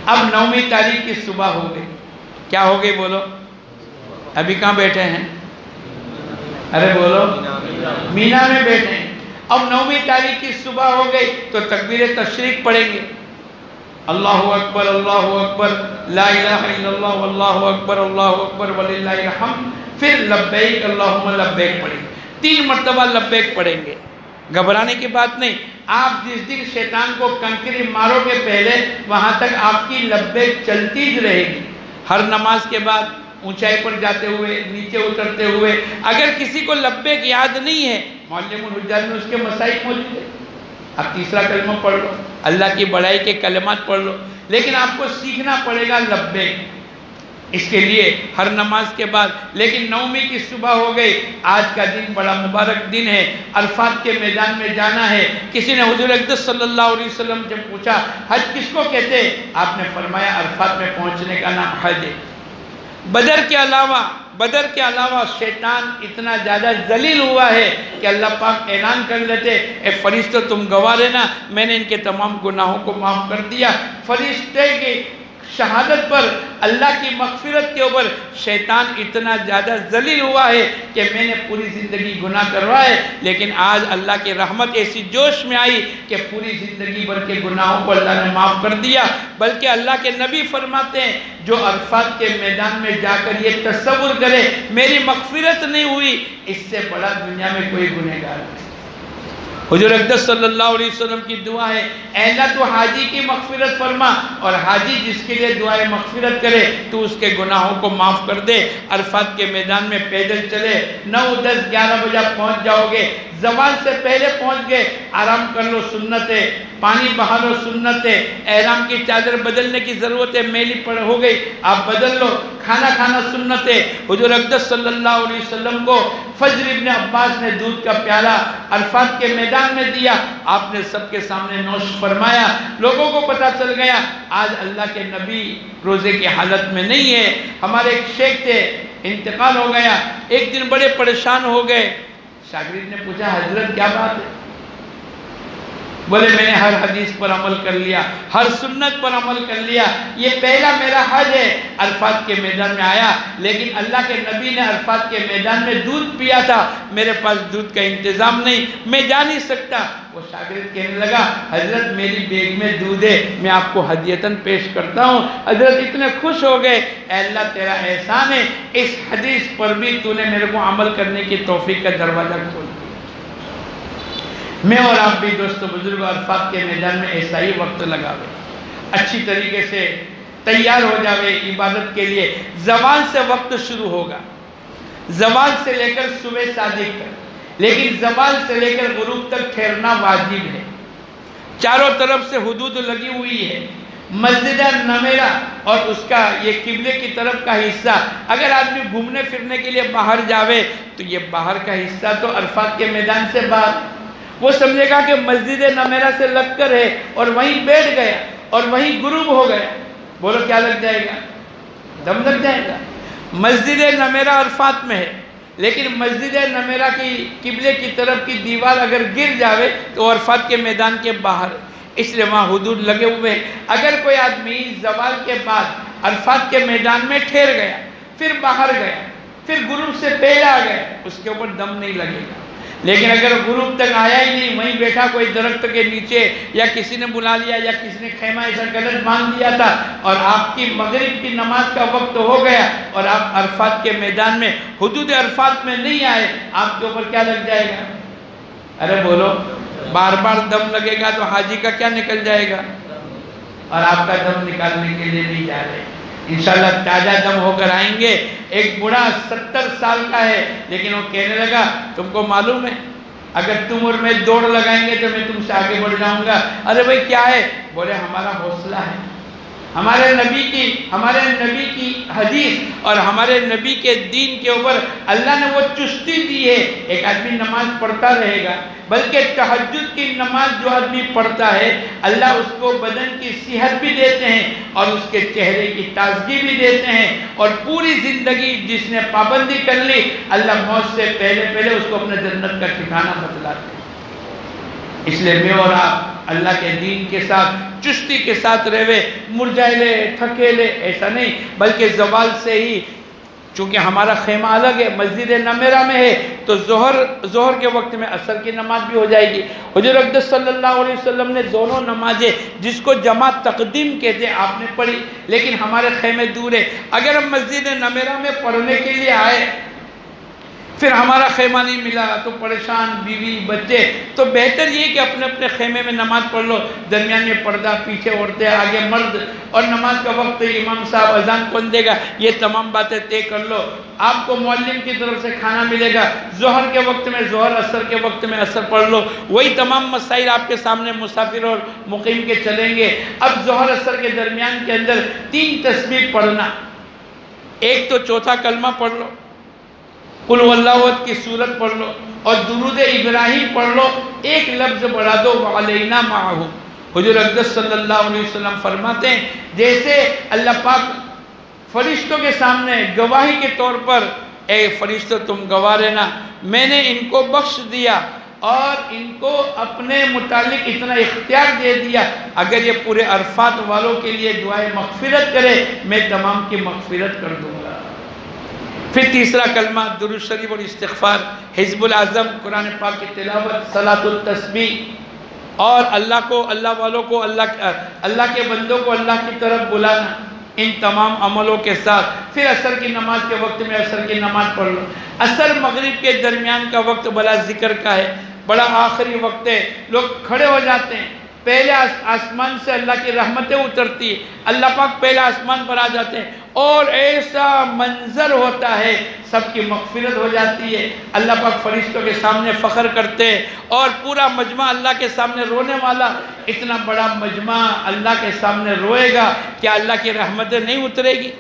S1: اب 9ویں تاریخ کی صبح ہو گئی، کیا ہو گئی بولو؟ ابھی کہاں بیٹھے ہیں؟ ارے بولو، مینا میں بیٹھے ہیں۔ اب 9ویں تاریخ کی صبح ہو گئی تو تکبیر تشریق پڑھیں گے، اللہ اکبر اللہ اکبر لا الہ الا اللہ واللہ اکبر اللہ اکبر وللہ الحمد، پھر لبیک اللہم لبیک پڑھیں گے، 3 مرتبہ لبیک پڑھیں گے۔ گھبرانے کی بات نہیں، آپ جس دن شیطان کو کنکری مارو گے پہلے وہاں تک آپ کی لبیک چلتی ہی رہے گی۔ ہر نماز کے بعد اونچائی پر جاتے ہوئے، نیچے اترتے ہوئے، اگر کسی کو لبیک یاد نہیں ہے معلم الحجاج میں اس کے مسائل موجود ہیں، آپ تیسرا کلمہ پڑھ لو، اللہ کی بڑائی کے کلمات پڑھ لو، لیکن آپ کو سیکھنا پڑے گا لبیک۔ اس کے لیے ہر نماز کے بعد، لیکن 9ویں کی صبح ہو گئی، آج کا دن بڑا مبارک دن ہے، عرفات کے میدان میں جانا ہے۔ کسی نے حضور اقدس صلی اللہ علیہ وسلم سے پوچھا حج کس کو کہتے ہیں؟ آپ نے فرمایا عرفات میں پہنچنے کا نام حج ہے۔ بدر کے علاوہ شیطان اتنا زیادہ ذلیل ہوا ہے کہ اللہ پاک اعلان کر لیتے اے فرشتہ تم گواہ لینا میں نے ان کے تمام گناہوں کو معاف کر دیا۔ فرشتے کی شہادت پر، اللہ کی مغفرت کے اوپر شیطان اتنا زیادہ ذلیل ہوا ہے کہ میں نے پوری زندگی گناہ کروائے، لیکن آج اللہ کی رحمت ایسی جوش میں آئی کہ پوری زندگی بھر کے گناہوں کو اللہ نے معاف کر دیا۔ بلکہ اللہ کے نبی فرماتے ہیں جو عرفات کے میدان میں جا کر یہ تصور کرے میری مغفرت نہیں ہوئی، اس سے بڑا دنیا میں کوئی گنہگار نہیں۔ حضور اقدس صلی اللہ علیہ وسلم کی دعا ہے اے اللہ تو حاجی کی مغفرت فرما، اور حاجی جس کے لیے دعائے مغفرت کرے تو اس کے گناہوں کو معاف کر دے۔ عرفات کے میدان میں پیدل چلے، 9, 10, 11 بجے پہنچ جاؤ گے، زوال سے پہلے پہنچ گئے، آرام کر لو سنت ہے، پانی بہا لو سنت ہے، احرام کی چادر بدلنے کی ضرورت ہے، میلی ہو گئی آپ بدل لو، کھانا کھانا سنت ہے۔ حضور اقدس صلی اللہ علیہ وسلم کو فضل ابن عباس نے دودھ کا پیالہ عرفات کے میدان میں دیا، آپ نے سب کے سامنے نوش فرمایا، لوگوں کو پتہ چل گیا آج اللہ کے نبی روزے کی حالت میں نہیں ہے۔ ہمارے ایک شیخ تھے انتقال ہو گیا، ایک دن بڑے پریشان ہو گئے، شاگرد نے پوچھا حضرت کیا بات ہے؟ بولے میں نے ہر حدیث پر عمل کر لیا، ہر سنت پر عمل کر لیا، یہ پہلا میرا حج ہے۔ عرفات کے میدان میں آیا، لیکن اللہ کے نبی نے عرفات کے میدان میں دودھ پیا تھا، میرے پاس دودھ کا انتظام نہیں، میں جا نہیں سکتا۔ وہ شاگرد کہنے لگا حضرت میری بیگ میں دودھ ہے، میں آپ کو ہدیتاً پیش کرتا ہوں۔ حضرت اتنے خوش ہو گئے، اے اللہ تیرا احسان ہے، اس حدیث پر بھی تو نے میرے کو عمل کرنے کی توفیق کا دروازہ کھول دیا۔ میں اور آپ بھی دوستو بزرگوں عرفات کے میدان میں ایسا ہی وقت لگاوے، اچھی طریقے سے تیار ہو جاوے عبادت کے لیے۔ زوال سے وقت شروع ہوگا، زوال سے لے کر صبح صادق تک، لیکن زوال سے لے کر غروب تک ٹھہرنا واجب ہے۔ چاروں طرف سے حدود لگی ہوئی ہے۔ مسجد نمیرہ اور اس کا یہ قبلے کی طرف کا حصہ، اگر آدمی گھومنے پھرنے کے لیے باہر جاوے تو یہ باہر کا حصہ تو عرفات کے میدان سے باہر، وہ سمجھے گا کہ مسجد نمیرہ سے لگ کر ہے اور وہیں بیٹھ گیا اور وہیں غروب ہو گیا، بولو کیا لگ جائے گا؟ دم لگ جائے گا۔ مسجد نمیرہ عرفات میں ہے، لیکن مسجد نمیرہ کی قبلے کی طرف کی دیوار اگر گر جاوے تو عرفات کے میدان کے باہر، اس لیے وہاں حدود لگے ہوئے ہیں۔ اگر کوئی آدمی زوال کے بعد عرفات کے میدان میں ٹھہر گیا، پھر باہر گیا، پھر غروب سے پہلے آ گیا، اس کے اوپر دم نہیں لگے گا۔ لیکن اگر غروب تک آیا ہی نہیں، وہیں بیٹھا کوئی درخت کے نیچے، یا کسی نے بلا لیا، یا کسی نے خیمہ ایسا غلط باندھ دیا تھا، اور آپ کی مغرب کی نماز کا وقت ہو گیا اور آپ عرفات کے میدان میں حدود عرفات میں نہیں آئے، آپ کے اوپر کیا لگ جائے گا؟ ارے بولو، بار بار دم لگے گا تو حاجی کا کیا نکل جائے گا؟ اور آپ کا دم نکالنے کے لیے نہیں جا رہے، انشاءاللہ تازہ دم ہو کر آئیں گے۔ ایک بوڑھا 70 سال کا ہے، لیکن وہ کہنے لگا تم کو معلوم ہے اگر تم اور میں دوڑ لگائیں گے تو میں تم سے آگے بڑھ جاؤں گا۔ ارے بھائی کیا ہے؟ بولے ہمارا حوصلہ ہے، ہمارے نبی کی حدیث اور ہمارے نبی کے دین کے اوپر اللہ نے وہ چستی دی ہے۔ ایک آدمی نماز پڑھتا رہے گا، بلکہ تہجد کی نماز جو آدمی پڑھتا ہے اللہ اس کو بدن کی صحت بھی دیتے ہیں اور اس کے چہرے کی تازگی بھی دیتے ہیں، اور پوری زندگی جس نے پابندی کر لی اللہ موت سے پہلے اس کو اپنے جنت کا ٹھکانہ بتلاتے ہیں۔ اس لیے میں اور آپ اللہ کے دین کے ساتھ چستی کے ساتھ رہے، مرجھائے تھکیلے ایسا نہیں، بلکہ زوال سے ہی، چونکہ ہمارا خیمہ الگ ہے، مسجد نمیرہ میں ہے، تو ظہر کے وقت میں عصر کی نماز بھی ہو جائے گی۔ حضور اقدس صلی اللہ علیہ وسلم نے دونوں نمازیں جس کو جماعت تقدیم کہتے ہیں آپ نے پڑھی، لیکن ہمارے خیمے دور ہے۔ اگر ہم مسجد نمیرہ میں پڑھنے کے لیے آئے پھر ہمارا خیمہ نہیں ملا تو پریشان بیوی بچے، تو بہتر یہ کہ اپنے اپنے خیمے میں نماز پڑھ لو، درمیان میں پردہ، پیچھے عورتیں، آگے مرد، اور نماز کا وقت امام صاحب اذان کون دے گا، یہ تمام باتیں طے کر لو۔ آپ کو معلم کی طرف سے کھانا ملے گا، ظہر کے وقت میں ظہر، عصر کے وقت میں عصر پڑھ لو، وہی تمام مسائل آپ کے سامنے مسافر اور مقیم کے چلیں گے۔ اب ظہر عصر کے درمیان کے اندر 3 تسبیح پڑھنا، ایک تو چوتھا کلمہ پڑھ لو، قل هو اللہ احد کی سورت پڑھ لو، اور درود ابراہیم پڑھ لو، ایک لفظ بڑھا دو وعلینا معہو۔ حضور اقدس صلی اللہ علیہ وسلم فرماتے ہیں جیسے اللہ پاک فرشتوں کے سامنے گواہی کے طور پر، اے فرشتوں تم گواہ رہنا، میں نے ان کو بخش دیا اور ان کو اپنے متعلق اتنا اختیار دے دیا، اگر یہ پورے عرفات والوں کے لیے دعائے مغفرت کرے میں تمام کی مغفرت کر دوں گا۔ پھر تیسرا کلمہ درود شریف اور استغفار، حزب العظم، قرآن پاک کی تلاوت، صلاۃ التسبیح، اور اللہ کو، اللہ والوں کو، اللہ کے بندوں کو اللہ کی طرف بلانا، ان تمام عملوں کے ساتھ پھر عصر کی نماز کے وقت میں عصر کی نماز پڑھ لو۔ عصر مغرب کے درمیان کا وقت بڑا ذکر کا ہے، بڑا آخری وقت ہے، لوگ کھڑے ہو جاتے ہیں، پہلے آسمان سے اللہ کی رحمتیں اترتی ہیں، اللہ پاک پہلے آسمان پر آ جاتے ہیں اور ایسا منظر ہوتا ہے، سب کی مغفرت ہو جاتی ہے، اللہ پاک فرشتوں کے سامنے فخر کرتے ہیں اور پورا مجمع اللہ کے سامنے رونے والا، اتنا بڑا مجمع اللہ کے سامنے روئے گا، کیا اللہ کی رحمتیں نہیں اترے گی؟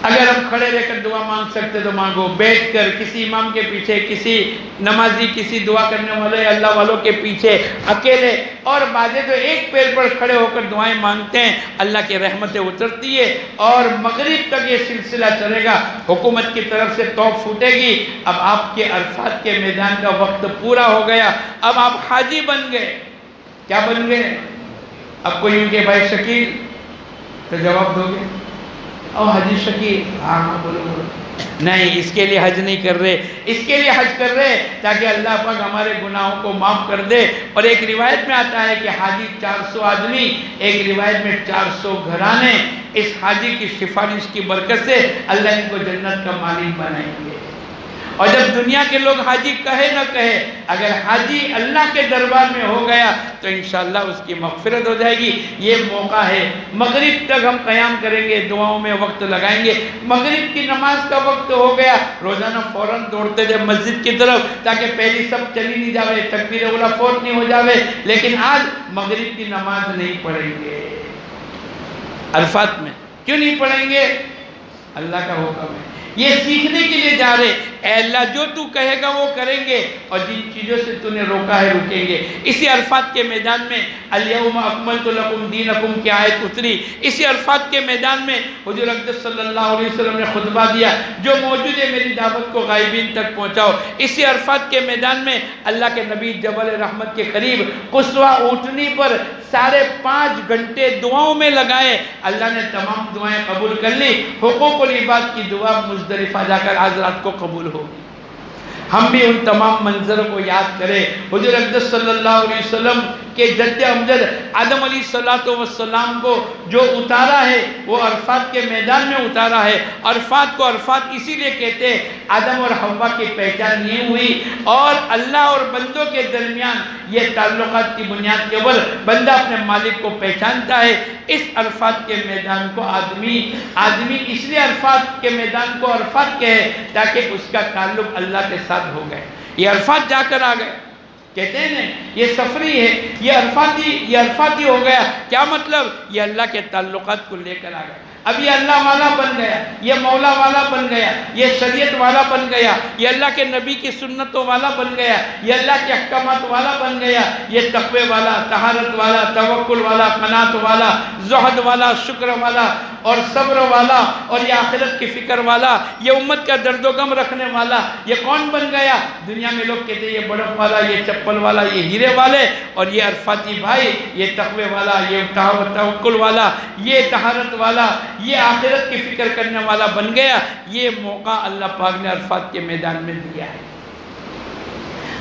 S1: اگر ہم کھڑے رہ کر دعا مانگ سکتے تو مانگو، بیٹھ کر کسی امام کے پیچھے، کسی نمازی، کسی دعا کرنے والے اللہ والوں کے پیچھے اکیلے، اور بعضے تو ایک پیر پر کھڑے ہو کر دعائیں مانگتے ہیں، اللہ کی رحمتیں اترتی ہے اور مغرب تک یہ سلسلہ چلے گا، حکومت کی طرف سے توپ پھوٹے گی۔ اب آپ کے عرفات کے میدان کا وقت پورا ہو گیا، اب آپ حاجی بن گئے۔ کیا بن گئے؟ اب کوئی یوں کہ بھائی شکیل تو جواب دو گے، او حجی شکیل، ہاں بولو بولو، نہیں، اس کے لیے حج نہیں کر رہے، اس کے لیے حج کر رہے تاکہ اللہ پاک ہمارے گناہوں کو معاف کر دے۔ اور ایک روایت میں آتا ہے کہ حاجی 400 آدمی، ایک روایت میں 400 گھرانے اس حاجی کی سفارش کی برکت سے اللہ ان کو جنت کا مالک بنائیں گے۔ اور جب دنیا کے لوگ حاجی کہے نہ کہے، اگر حاجی اللہ کے دربار میں ہو گیا تو انشاءاللہ اس کی مغفرت ہو جائے گی۔ یہ موقع ہے، مغرب تک ہم قیام کریں گے، دعاؤں میں وقت لگائیں گے۔ مغرب کی نماز کا وقت ہو گیا، روزانہ فوراً دوڑتے تھے مسجد کی طرف تاکہ پہلی سب چلی نہیں جاوے، تکبیر اولا فوت نہیں ہو جاوے، لیکن آج مغرب کی نماز نہیں پڑھیں گے عرفات میں۔ کیوں نہیں پڑھیں گے؟ اللہ کا حکم ہے، یہ سیکھنے کے لیے جا رہے، اے اللہ جو تو کہے گا وہ کریں گے، اور جن چیزوں سے تو نے روکا ہے رکیں گے۔ اسی عرفات کے میدان میں الیوم اکملت لکم دینکم کی آیت اتری، اسی عرفات کے میدان میں حضور اقدس صلی اللہ علیہ وسلم نے خطبہ دیا، جو موجود ہے میری دعوت کو غائبین تک پہنچاؤ۔ اسی عرفات کے میدان میں اللہ کے نبی جبل رحمت کے قریب قصوہ اونٹنی پر 5.5 گھنٹے دعاؤں میں لگائے، اللہ نے تمام دعائیں قبول کر لی۔ حقوق العباد کی دعا مزدلفہ جا کر آج رات کو قبول ہوگی۔ ہم بھی ان تمام منظروں کو یاد کریں۔ حضور اقدس صلی اللہ علیہ وسلم کہ جد امجد آدم علیہ السلام کو جو اتارا ہے وہ عرفات کے میدان میں اتارا ہے۔ عرفات کو عرفات اسی لیے کہتے ہیں، آدم اور حوا کی پہچان یہ ہوئی، اور اللہ اور بندوں کے درمیان یہ تعلقات کی بنیاد کے اوپر بندہ اپنے مالک کو پہچانتا ہے۔ اس عرفات کے میدان کو آدمی اس لیے عرفات کے میدان کو عرفات کہے تاکہ اس کا تعلق اللہ کے ساتھ ہو گئے۔ یہ عرفات جا کر آ گئے، کہتے ہیں نا یہ سفری ہے، یہ عرفاتی ہو گیا۔ کیا مطلب؟ یہ اللہ کے تعلقات کو لے کر آ گئے۔ اب یہ اللہ والا بن گیا، یہ مولا والا بن گیا، یہ شریعت والا بن گیا، یہ اللہ کے نبی کی سنتوں والا بن گیا، یہ اللہ کے احکامات والا بن گیا، یہ تقوی والا، طہارت والا، توکل والا، قناعت والا، زہد والا، شکر والا اور صبر والا، اور یہ آخرت کی فکر والا، یہ امت کا درد و غم رکھنے والا۔ یہ کون بن گیا؟ دنیا میں لوگ کہتے ہیں یہ بڑک والا، یہ چپل والا، یہ ہیرے والے، اور یہ عرفاتی بھائی یہ تقوی والا، یہ توکل والا، یہ طہارت والا، یہ آخرت کی فکر کرنے والا بن گیا۔ یہ موقع اللہ پاک نے عرفات کے میدان میں دیا ہے۔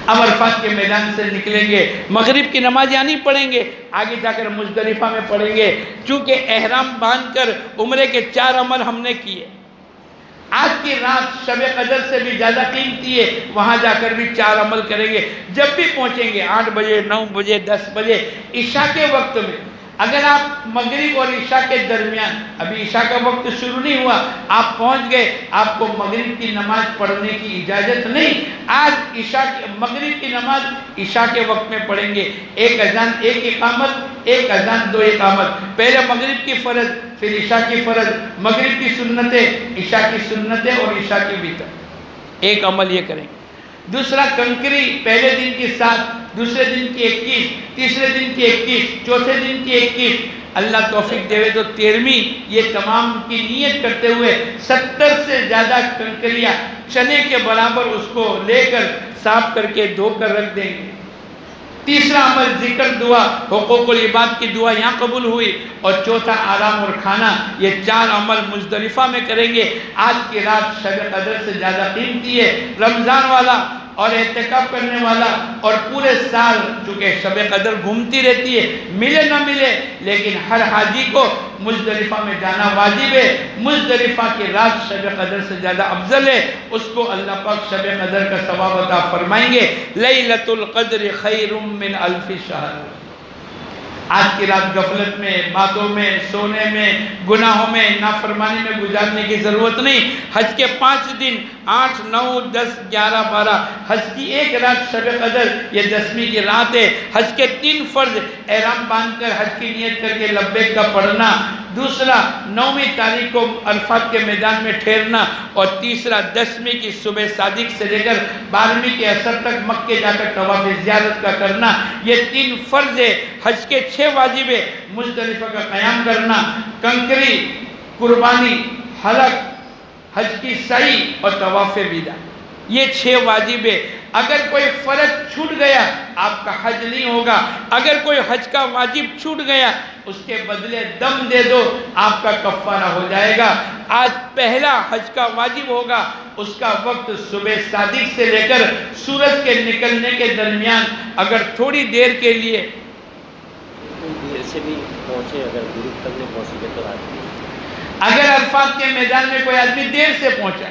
S1: اب عرفات کے میدان سے نکلیں گے، مغرب کی نماز یہاں نہیں پڑھیں گے، آگے جا کر مزدلفہ میں پڑھیں گے، چونکہ احرام باندھ کر عمرے کے 4 عمل ہم نے کیے۔ آج کی رات شب قدر سے بھی زیادہ قیمتی ہے، وہاں جا کر بھی 4 عمل کریں گے۔ جب بھی پہنچیں گے 8 بجے، 9 بجے، 10 بجے، عشاء کے وقت میں، اگر آپ مغرب اور عشاء کے درمیان، ابھی عشاء کا وقت شروع نہیں ہوا، آپ پہنچ گئے، آپ کو مغرب کی نماز پڑھنے کی اجازت نہیں۔ آج مغرب کی نماز عشاء کے وقت میں پڑھیں گے، 1 اذان 1 اقامت، 1 اذان 2 اقامت، پہلے مغرب کی فرض، پھر عشاء کی فرض، مغرب کی سنتیں، عشاء کی سنتیں اور عشاء کی وتر، 1 عمل یہ کریں گے۔ دوسرا کنکری، پہلے دن کی 7، دوسرے دن کی 21، تیسرے دن کی 21، چوتھے دن کی 21، اللہ توفیق دے تو 13ویں، یہ تمام کی نیت کرتے ہوئے 70 سے زیادہ کنکریاں چنے کے برابر اس کو لے کر صاف کر کے دھو کر رکھ دیں گے۔ تیسرا عمل ذکر دعا، حقوق العباد کی دعا یہاں قبول ہوئی، اور چوتھا آرام اور کھانا۔ یہ 4 عمل مزدلفہ میں کریں گے۔ آج کی رات شب قدر سے زیادہ قیمتی ہے، رمضان والا اور اعتکاف کرنے والا، اور پورے سال چونکہ شب قدر گھومتی رہتی ہے، ملے نہ ملے، لیکن ہر حاجی کو مزدلفہ میں جانا واجب ہے۔ مزدلفہ کی رات شب قدر سے زیادہ افضل ہے، اس کو اللہ پاک شب قدر کا ثواب عطا فرمائیں گے۔ لیلۃ القدر خیر من 1000 شہر۔ آج کی رات غفلت میں، باتوں میں، سونے میں، گناہوں میں، نافرمانی میں گزارنے کی ضرورت نہیں۔ حج کے 5 دن 8, 9, 10, 11, 12 حج کی ایک رات شب قدر یہ 10ویں کی رات ہے۔ حج کے 3 فرض احرام باندھ کر حج کی نیت کر کے لبیک کا پڑھنا، دوسرا 9ویں تاریخ کو عرفات کے میدان میں ٹھہرنا، اور تیسرا 10ویں کی صبح صادق سے لے کر 12ویں کے عصر تک مکے جا کر طواف زیارت کا کرنا۔ یہ 3 فرض ہے۔ حج کے 6 واجب ہے، مزدلفہ کا قیام کرنا، کنکری، قربانی، حلق، حج کی سعی اور طواف وداع، یہ 6 واجب ہے۔ اگر کوئی فرض چھوٹ گیا آپ کا حج نہیں ہوگا۔ اگر کوئی حج کا واجب چھوٹ گیا اس کے بدلے دم دے دو، آپ کا کفارہ ہو جائے گا۔ آج پہلا حج کا واجب ہوگا، اس کا وقت صبح صادق سے لے کر سورج کے نکلنے کے درمیان اگر تھوڑی دیر کے لیے
S3: دیر سے بھی پہنچے، اگر غروب تک نہیں پہنچے تو رات میں،
S1: اگر عرفات کے میدان میں کوئی آدمی دیر سے پہنچا،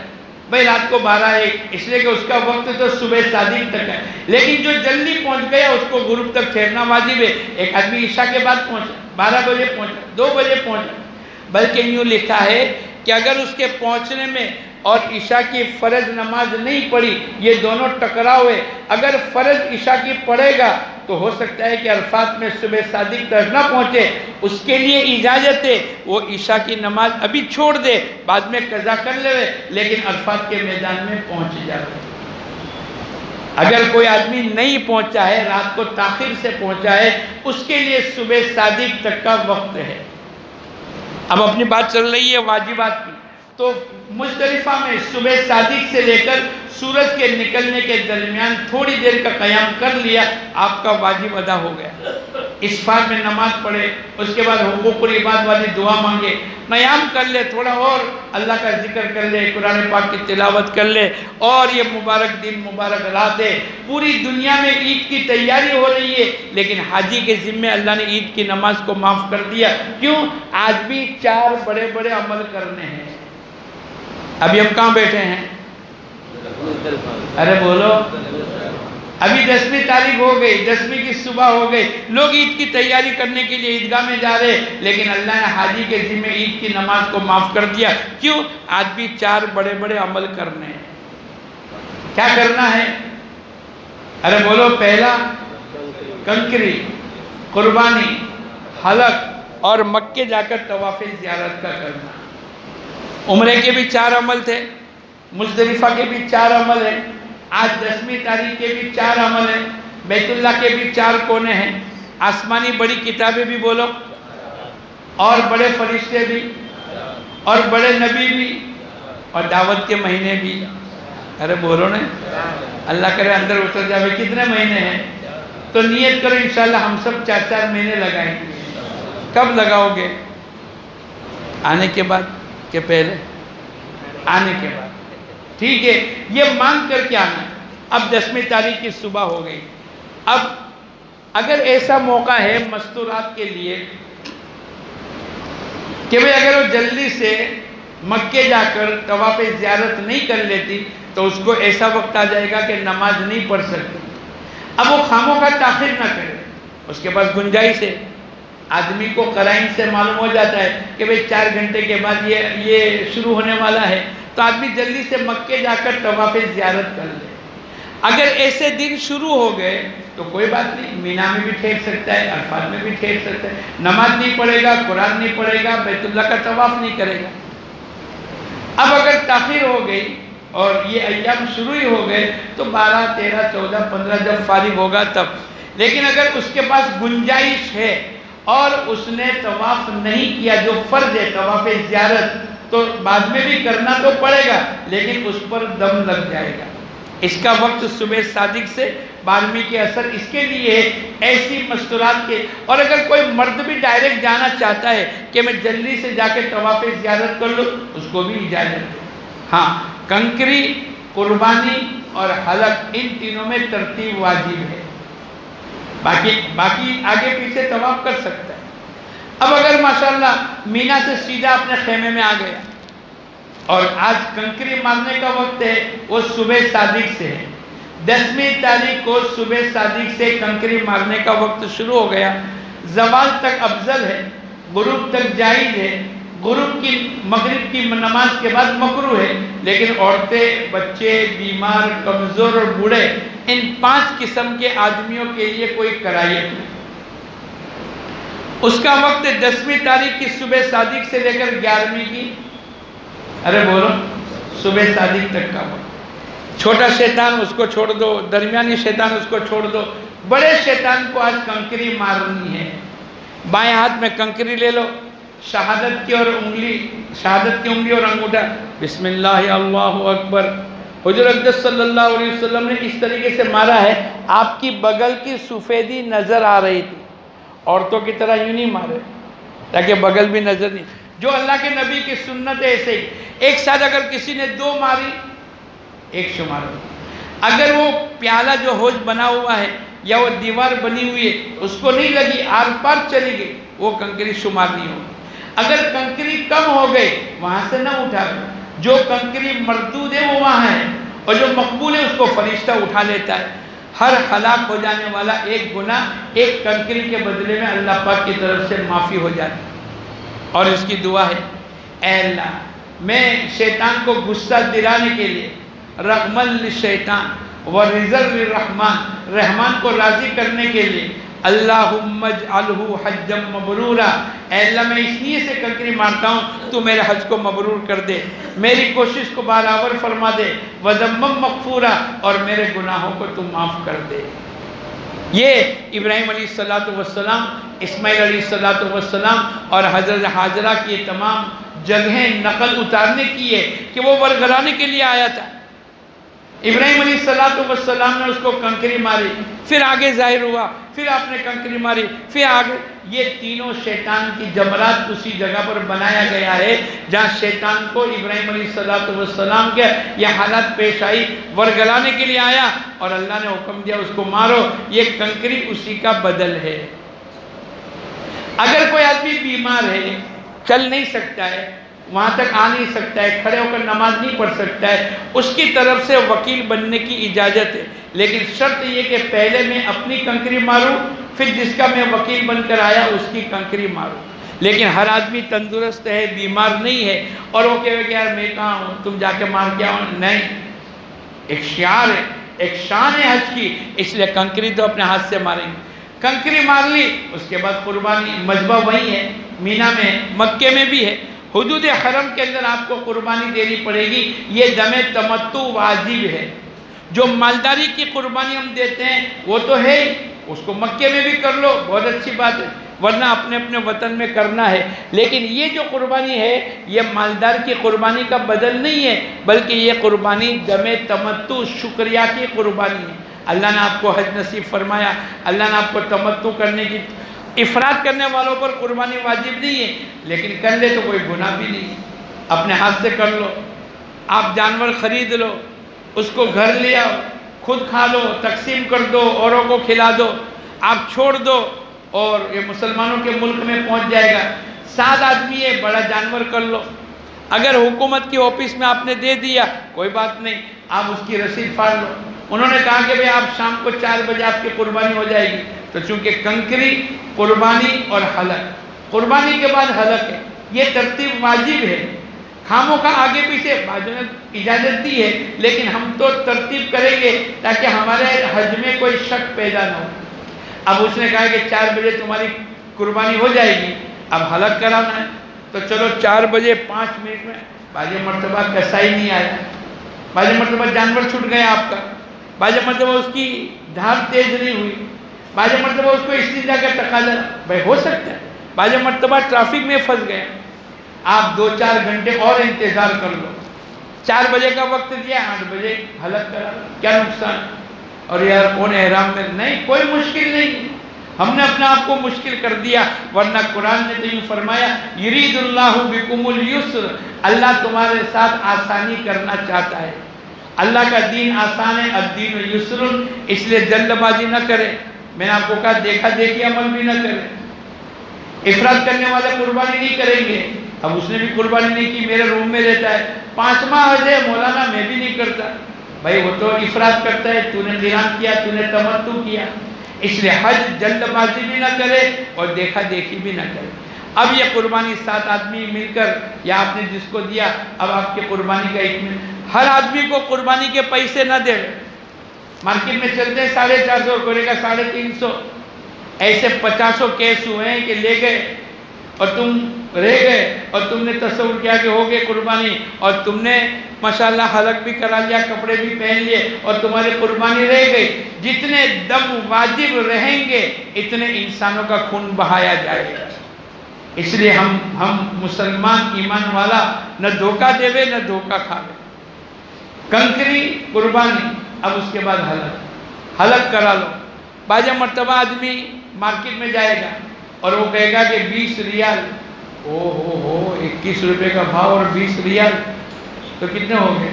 S1: بھئی رات کو 12 ہے اس لیے کہ اس کا وقت تو صبح صادق تک ہے، لیکن جو جلدی پہنچ گیا اس کو غروب تک ٹھہرنا واجب ہے۔ ایک آدمی عشاء کے بعد پہنچا، 12 بجے پہنچا، 2 بجے پہنچا، بلکہ یوں لکھا ہے کہ اگر اس کے پہنچنے میں اور عشاء کی فرض نماز نہیں پڑھی، یہ دونوں ٹکرا ہوئے، اگر فرض عشاء کی پڑھے گا تو ہو سکتا ہے کہ عرفات میں صبح صادق تک نہ پہنچے، اس کے لیے اجازت ہے وہ عشاء کی نماز ابھی چھوڑ دے، بعد میں قضا کر لے، لیکن عرفات کے میدان میں پہنچ جائے۔ اگر کوئی آدمی نہیں پہنچا ہے، رات کو تاخیر سے پہنچا ہے، اس کے لیے صبح صادق تک کا وقت ہے۔ اب اپنی بات چل رہی ہے واجبات کی، تو مزدلفہ میں صبح صادق سے لے کر سورج کے نکلنے کے درمیان تھوڑی دیر کا قیام کر لیا، آپ کا واجب ادا ہو گیا۔ اسفار میں نماز پڑھے، اس کے بعد حقوق العباد والی دعا مانگے، قیام کر لے، تھوڑا اور اللہ کا ذکر کر لے، قرآن پاک کی تلاوت کر لے، اور یہ مبارک دن مبارک رات ہے۔ پوری دنیا میں عید کی تیاری ہو رہی ہے، لیکن حاجی کے ذمے اللہ نے عید کی نماز کو معاف کر دیا۔ کیوں؟ آج بھی 4 بڑے بڑے عمل کرنے ہیں۔ ابھی ہم کہاں بیٹھے ہیں؟ ارے بولو، ابھی 10ویں تاریخ ہو گئی، 10ویں کی صبح ہو گئی، لوگ عید کی تیاری کرنے کے لیے عیدگاہ میں جا رہے، لیکن اللہ نے حاجی کے ذمہ عید کی نماز کو معاف کر دیا۔ کیوں؟ آج بھی 4 بڑے بڑے عمل کرنے ہیں۔ کیا کرنا ہے؟ ارے بولو، پہلا کنکری، قربانی، حلق اور مکے جا کر طواف زیارت کا کرنا۔ عمرے کے بھی 4 عمل تھے، مزدلفہ کے بھی 4 عمل ہیں، آج 10ویں تاریخ کے بھی 4 عمل ہیں، بیت اللہ کے بھی 4 کونے ہیں، آسمانی بڑی کتابیں بھی بولو، اور بڑے فرشتے بھی، اور بڑے نبی بھی، اور دعوت کے مہینے بھی۔ ارے بولو نا، اللہ کرے اندر اتر جاوے۔ کتنے مہینے ہیں؟ تو نیت کرو انشاءاللہ ہم سب 4 مہینے لگائیں گے۔ کب لگاؤ گے؟ آنے کے بعد کہ پہلے؟ آنے کے بعد، ٹھیک ہے؟ یہ مانگ کر کے آنا۔ اب 10ویں تاریخ کی صبح ہو گئی۔ اب اگر ایسا موقع ہے مستورات کے لیے کہ بھئی اگر وہ جلدی سے مکے جا کر طواف زیارت نہیں کر لیتی تو اس کو ایسا وقت آ جائے گا کہ نماز نہیں پڑھ سکتی۔ اب وہ خاموں کا تاخیر نہ کرے، اس کے پاس گنجائش ہے۔ آدمی کو قرائن سے معلوم ہو جاتا ہے کہ بھئی 4 گھنٹے کے بعد یہ شروع ہونے والا ہے، تو آدمی جلدی سے مکے جا کر طواف زیارت کر لے۔ اگر ایسے دن شروع ہو گئے تو کوئی بات نہیں، مینا میں بھی ٹھہر سکتا ہے، عرفات میں بھی ٹھہر سکتا ہے، نماز نہیں پڑھے گا، قرآن نہیں پڑھے گا، بیت اللہ کا طواف نہیں کرے گا۔ اب اگر تاخیر ہو گئی اور یہ ایام شروع ہی ہو گئے تو 12، 13، 14، 15 جب فارغ ہوگا تب۔ لیکن اگر اس کے پاس گنجائش ہے اور اس نے طواف نہیں کیا جو فرض ہے طواف زیارت، تو بعد میں بھی کرنا تو پڑے گا لیکن اس پر دم لگ جائے گا۔ اس کا وقت صبح صادق سے 12ویں کے عصر اس کے لیے ہے، ایسی مستورات کے۔ اور اگر کوئی مرد بھی ڈائریکٹ جانا چاہتا ہے کہ میں جلدی سے جا کے طواف زیارت کر لوں، اس کو بھی اجازت ہے۔ ہاں، کنکری، قربانی اور حلق، ان تینوں میں ترتیب واجب ہے، باقی آگے پیچھے طواف کر سکتا ہے۔ اب اگر ماشاءاللہ مینا سے سیدھا اپنے خیمے میں آ گیا اور آج کنکری مارنے کا وقت ہے، وہ صبح صادق سے ہے، 10ویں تاریخ کو صبح صادق سے کنکری مارنے کا وقت شروع ہو گیا، زوال تک افضل ہے، غروب تک جائز ہے، غروب کی مغرب کی نماز کے بعد مکروہ ہے، لیکن عورتیں، بچے، بیمار، کمزور اور بوڑھے، ان 5 قسم کے آدمیوں کے لیے کوئی کرائیت نہیں۔ اس کا وقت 10ویں تاریخ کی صبح صادق سے لے کر 11ویں کی صبح صادق تک کا وقت۔ چھوٹا شیطان اس کو چھوڑ دو، درمیانی شیطان اس کو چھوڑ دو، بڑے شیطان کو آج کنکری مارنی ہے۔ بائیں ہاتھ میں کنکری لے لو، شہادت کی انگلی اور انگوٹھا، بسم اللہ اللہ اکبر۔ حضور اقدس صلی اللہ علیہ وسلم نے اس طریقے سے مارا ہے، آپ کی بغل کی سفیدی نظر آ رہی تھی۔ عورتوں کی طرح یوں نہیں مارے تاکہ بغل بھی نظر نہیں۔ جو اللہ کے نبی کی سنت ہے ایسے ہی، ایک ساتھ اگر کسی نے 2 ماری، 1 شمار ہو۔ اگر وہ پیالہ جو ہوج بنا ہوا ہے یا وہ دیوار بنی ہوئی ہے اس کو نہیں لگی، آر پار چلی گئی، وہ کنکری شمار نہیں ہوگی۔ اگر کنکری کم ہو گئی وہاں سے نہ اٹھا، جو کنکری مردود ہے وہ وہاں ہے، اور جو مقبول ہے اس کو فرشتہ اٹھا لیتا ہے۔ ہر ہلاک ہو جانے والا ایک گناہ ایک کنکری کے بدلے میں اللہ پاک کی طرف سے معافی ہو جاتی ہے۔ اور اس کی دعا ہے، اے اللہ میں شیطان کو غصہ دلانے کے لیے رغما للشیطان ورضا للرحمن، رحمان کو راضی کرنے کے لیے اللہم اجعلہ حجا مبرورا، اے اللہ میں اس لیے سے کنکری مارتا ہوں تو میرے حج کو مبرور کر دے، میری کوشش کو برابر فرما دے، وذنبا مغفورا، اور میرے گناہوں کو تو معاف کر دے۔ یہ ابراہیم علیہ السلام، اسماعیل علیہ السلام اور حضرت حاجرہ کی یہ تمام جگہیں نقل اتارنے کی ہے کہ وہ ورگلانے کے لیے آیا تھا۔ ابراہیم علیہ السلام نے اس کو کنکری ماری، پھر آگے ظاہر ہوا، پھر آپ نے کنکری ماری، پھر آگے، یہ تینوں شیطان کی جمرات اسی جگہ پر بنایا گیا ہے جہاں شیطان کو ابراہیم علیہ السلام کے یہ حالت پیش آئی، ورگلانے کے لیے آیا اور اللہ نے حکم دیا اس کو مارو۔ یہ کنکری اسی کا بدل ہے۔ اگر کوئی آدمی بیمار ہے، چل نہیں سکتا ہے، وہاں تک آ نہیں سکتا ہے، کھڑے ہو کر نماز نہیں پڑھ سکتا ہے، اس کی طرف سے وکیل بننے کی اجازت ہے، لیکن شرط یہ کہ پہلے میں اپنی کنکری ماروں، پھر جس کا میں وکیل بن کر آیا اس کی کنکری ماروں۔ لیکن ہر آدمی تندرست ہے، بیمار نہیں ہے، اور وہ کہے کہ یار میں کہاں ہوں، تم جا کے مار کے آؤ، نہیں۔ ایک شعار ہے، ایک شان ہے حج کی، اس لیے کنکری تو اپنے ہاتھ سے ماریں گے۔ کنکری مار لی، اس کے بعد قربانی، مذبح وہی ہے، مینا میں، مکے میں بھی ہے، حدود حرم کے اندر آپ کو قربانی دینی پڑے گی۔ یہ دم تمتع واجب ہے۔ جو مالداری کی قربانی ہم دیتے ہیں وہ تو ہے ہی، اس کو مکے میں بھی کر لو، بہت اچھی بات ہے، ورنہ اپنے اپنے وطن میں کرنا ہے۔ لیکن یہ جو قربانی ہے یہ مالدار کی قربانی کا بدل نہیں ہے، بلکہ یہ قربانی دم تمتع، شکریہ کی قربانی ہے۔ اللہ نے آپ کو حج نصیب فرمایا، اللہ نے آپ کو تمتع کرنے کی، افراد کرنے والوں پر قربانی واجب نہیں ہے، لیکن کر لے تو کوئی گناہ بھی نہیں ہے، اپنے ہاتھ سے کر لو۔ آپ جانور خرید لو، اس کو گھر لے آؤ، خود کھا لو، تقسیم کر دو، اوروں کو کھلا دو، آپ چھوڑ دو، اور یہ مسلمانوں کے ملک میں پہنچ جائے گا۔ 7 آدمی ہے، بڑا جانور کر لو۔ اگر حکومت کی آفس میں آپ نے دے دیا کوئی بات نہیں، آپ اس کی رسید پھاڑ لو۔ انہوں نے کہا کہ بھئی آپ شام کو 4 بجے آپ کی قربانی ہو جائے گی، تو چونکہ کنکری، قربانی اور حلق، قربانی کے بعد حلق ہے، یہ ترتیب واجب ہے۔ خاموں کا آگے پیچھے بعضوں نے اجازت دی ہے، لیکن ہم تو ترتیب کریں گے تاکہ ہمارے حج میں کوئی شک پیدا نہ ہو۔ اب اس نے کہا کہ 4 بجے تمہاری قربانی ہو جائے گی، اب حلق کرانا ہے، تو چلو 4 بجے 5 منٹ میں، بعض مرتبہ کسائی نہیں آیا، بعض مرتبہ جانور چھوٹ گیا آپ کا، بعض مرتبہ اس کی دھار تیز نہیں ہوئی، بعض مرتبہ اس کو استنجا کا تقاضا، بھائی ہو سکتا ہے، بعض مرتبہ ٹریفک میں پھنس گیا، آپ 2-4 گھنٹے اور انتظار کر لو۔ 4 بجے کا وقت دیا، 8 بجے حلق کرا، کیا نقصان؟ اور یار کون احرام میں؟ نہیں، کوئی مشکل نہیں، ہم نے اپنا آپ کو مشکل کر دیا، ورنہ قرآن نے تو یوں فرمایا یرید اللہ بکم اليسر، اللہ تمہارے ساتھ آسانی کرنا چاہتا ہے، اللہ کا دین آسان ہے، الدین یسر، اس لیے جلد بازی نہ کرے۔ میں نے آپ کو کہا دیکھا دیکھی عمل بھی نہ کرے، افراد کرنے والے قربانی نہیں کریں گے۔ اب اس نے بھی قربانی نہیں کی، میرے روم میں رہتا ہے، 5واں حج ہے مولانا، میں بھی نہیں کرتا، بھائی وہ تو افراد کرتا ہے، تو نے قران کیا، تو نے تمتع کیا، اس لیے حج جلد بازی بھی نہ کرے اور دیکھا دیکھی بھی نہ کرے۔ اب یہ قربانی 7 آدمی مل کر یا آپ نے جس کو دیا اب آپ کی قربانی کا ایک ہر آدمی کو قربانی کے پیسے نہ دے. مارکیٹ میں چلتے ہیں 450 کوئی کا 350. ایسے 50 کیس ہوئے ہیں کہ لے گئے اور تم رہ گئے اور تم نے تصور کیا کہ ہو گئے قربانی اور تم نے ماشاءاللہ حلق بھی کرا لیا, کپڑے بھی پہن لیے اور تمہاری قربانی رہ گئی. جتنے دم واجب رہیں گے اتنے انسانوں کا خون بہایا جائے گا. اس لیے ہم مسلمان ایمان والا نہ دھوکہ دے نہ دھوکہ کھاوے. کنکری قربانی, اب اس کے بعد حلق کرا لو. بعض مرتبہ آدمی مارکیٹ میں جائے گا اور وہ کہے گا کہ 20 ریال, او 21 روپے کا بھاؤ اور 20 ریال تو کتنے ہو گئے.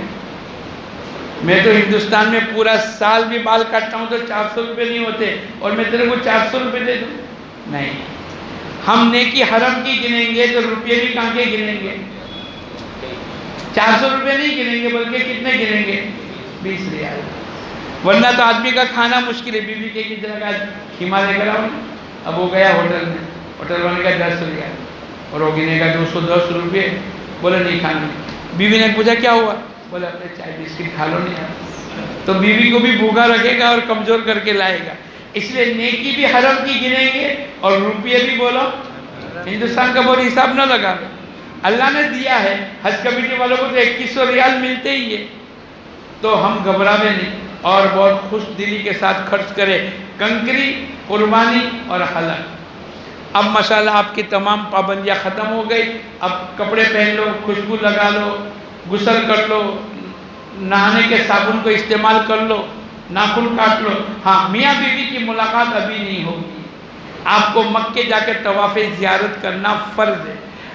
S1: میں تو ہندوستان میں پورا سال بھی بال کاٹتا ہوں تو 400 روپے نہیں ہوتے اور میں تیرے کو 400 روپے دے دوں. نہیں, ہم نیکی حرم کی گنیں گے تو روپے بھی کہاں کے گنیں گے. 400 روپے نہیں گنیں گے بلکہ کتنے گنیں گے, 20 ریال. ورنہ تو آدمی کا کھانا مشکل ہے. بیوی کے کتنے کا خیمہ لے کر آؤ, اب وہ گیا ہوٹل میں, ہوٹل والے کا 10 ریال اور وہ گنے کا 210 روپے. بولے نہیں کھانا. بیوی نے پوچھا کیا ہوا, بولے اپنے چائے بسکٹ کھا لو نہیں. تو بیوی کو بھی بھوکا رکھے گا اور کمزور کر کے لائے گا. اس لیے نیکی بھی حرم کی گنیں گے اور روپیے بھی بولو ہندوستان کا بول حساب نہ لگا. اللہ نے دیا ہے, حج کمیٹی والوں کو تو 2100 ریال ملتے ہی ہے, تو ہم گھبراوے نہیں اور بہت خوش دلی کے ساتھ خرچ کرے. کنکری, قربانی اور حلق. اب ماشاءاللہ آپ کی تمام پابندیاں ختم ہو گئی. اب کپڑے پہن لو, خوشبو لگا لو, غسل کر لو, نہانے کے صابن کو استعمال کر لو, ناخن کاٹ لو. ہاں, میاں بیوی کی ملاقات ابھی نہیں ہوگی. آپ کو مکے جا کے طواف زیارت کرنا فرض ہے.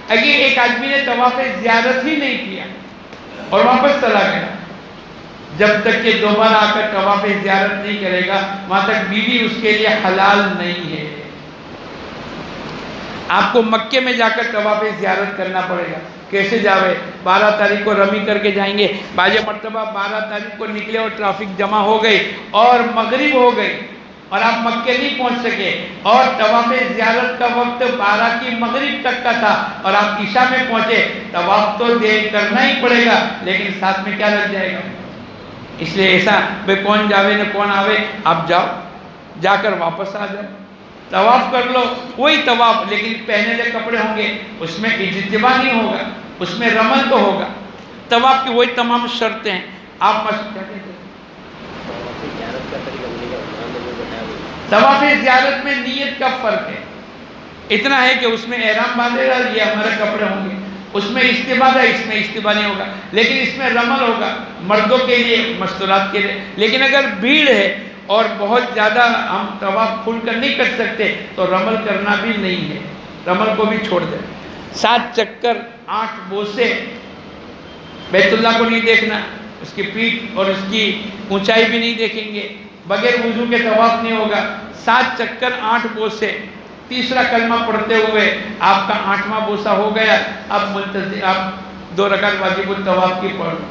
S1: اگر ایک آدمی نے طواف زیارت ہی نہیں کیا اور واپس چلا گیا, جب تک کہ دوبارہ آ کر طواف زیارت نہیں کرے گا وہاں تک بیوی اس کے لیے حلال نہیں ہے. آپ کو مکے میں جا کر طواف زیارت کرنا پڑے گا. کیسے جاوے؟ 12 تاریخ کو رمی کر کے جائیں گے. بعض مرتبہ 12 تاریخ کو نکلے اور ٹریفک جمع ہو گئی اور مغرب ہو گئی اور آپ مکے نہیں پہنچ سکے اور طواف زیارت کا وقت 12 کی مغرب تک کا تھا اور آپ عشاء میں پہنچے. طواف تو کرنا ہی پڑے گا لیکن ساتھ میں کیا لگ جائے گا. اس لیے ایسا بھئی کون جاوے نہ کون آوے, آپ جاؤ, جا کر واپس آ جاؤ, طواف کر لو. وہی طواف لیکن پہنے لے کپڑے ہوں گے, اس میں اجتماع نہیں ہوگا, اس میں رمل تو ہوگا. طواف کی وہی تمام شرطیں ہیں. آپ طواف زیارت میں نیت کا فرق ہے. اتنا ہے کہ اس میں احرام باندھے گا, یہ ہمارے کپڑے ہوں گے, اس میں اجتماع ہے, اس میں اجتماع نہیں ہوگا, لیکن اس میں رمل ہوگا مردوں کے لیے, مستورات کے لیے. لیکن اگر بھیڑ ہے اور بہت زیادہ ہم طواف کھل کر نہیں کر سکتے تو رمل کرنا بھی نہیں ہے, رمل کو بھی چھوڑ دیں. 7 چکر 8 بوسے, بیت اللہ کو نہیں دیکھنا, اس کی پیٹھ اور اس کی اونچائی بھی نہیں دیکھیں گے, بغیر وضو کے طواف نہیں ہوگا. 7 چکر 8 بوسے, تیسرا کلمہ پڑھتے ہوئے آپ کا 8واں بوسہ ہو گیا. اب آپ 2 رکعت واجب الطواف کی پڑھ لو,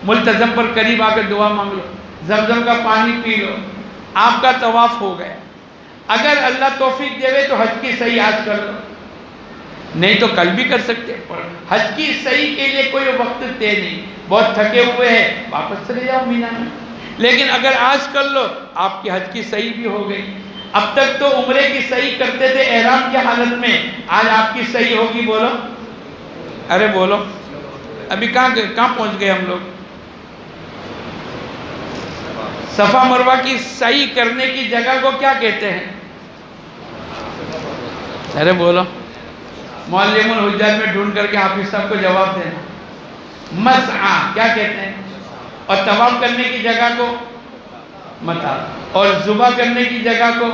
S1: ملتزم پر قریب آ کر دعا مانگ لو, زمزم کا پانی پی لو, آپ کا طواف ہو گیا. اگر اللہ توفیق دے تو حج کی صحیح آج کر لو, نہیں تو کل بھی کر سکتے. حج کی صحیح کے لیے کوئی وقت طے نہیں, بہت تھکے ہوئے ہیں واپس چلے جاؤ مینا میں. لیکن اگر آج کر لو آپ کی حج کی صحیح بھی ہو گئی. اب تک تو عمرے کی صحیح کرتے تھے احرام کی حالت میں, آج آپ کی صحیح ہوگی. بولو, ارے بولو, ابھی کہاں پہنچ گئے ہم لوگ. صفا مروہ کی صحیح کرنے کی جگہ کو کیا کہتے ہیں؟ ارے بولو, معلم الحجاج میں ڈھونڈ کر کے حافظ صاحب کو جواب دینا. مسعی کیا کہتے ہیں؟ اور طواف کرنے کی جگہ کو متا, اور ذبح کرنے کی جگہ کو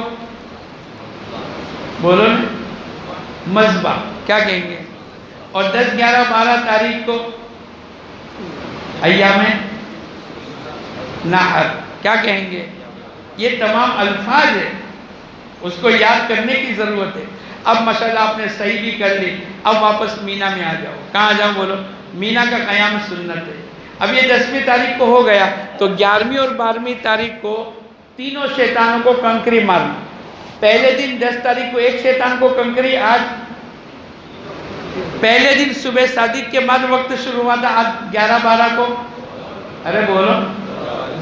S1: بولو نا مذبح کیا کہیں گے. اور 10 11 12 تاریخ کو ایام نحر کیا کہیں گے. یہ تمام الفاظ ہیں, اس کو یاد کرنے کی ضرورت ہے. اب ماشاءاللہ آپ نے صحیح بھی کر لی, اب واپس مینا میں آ جاؤ. کہاں جاؤ بولو, مینا کا قیام سنت ہے. اب یہ 10ویں تاریخ کو ہو گیا تو 11ویں اور 12ویں تاریخ کو تینوں شیطانوں کو کنکری مارنا. پہلے دن 10 تاریخ کو ایک شیطان کو کنکری, آج پہلے دن صبح صادق کے بعد وقت شروع ہوا تھا 11-12 کو، ارے بولو،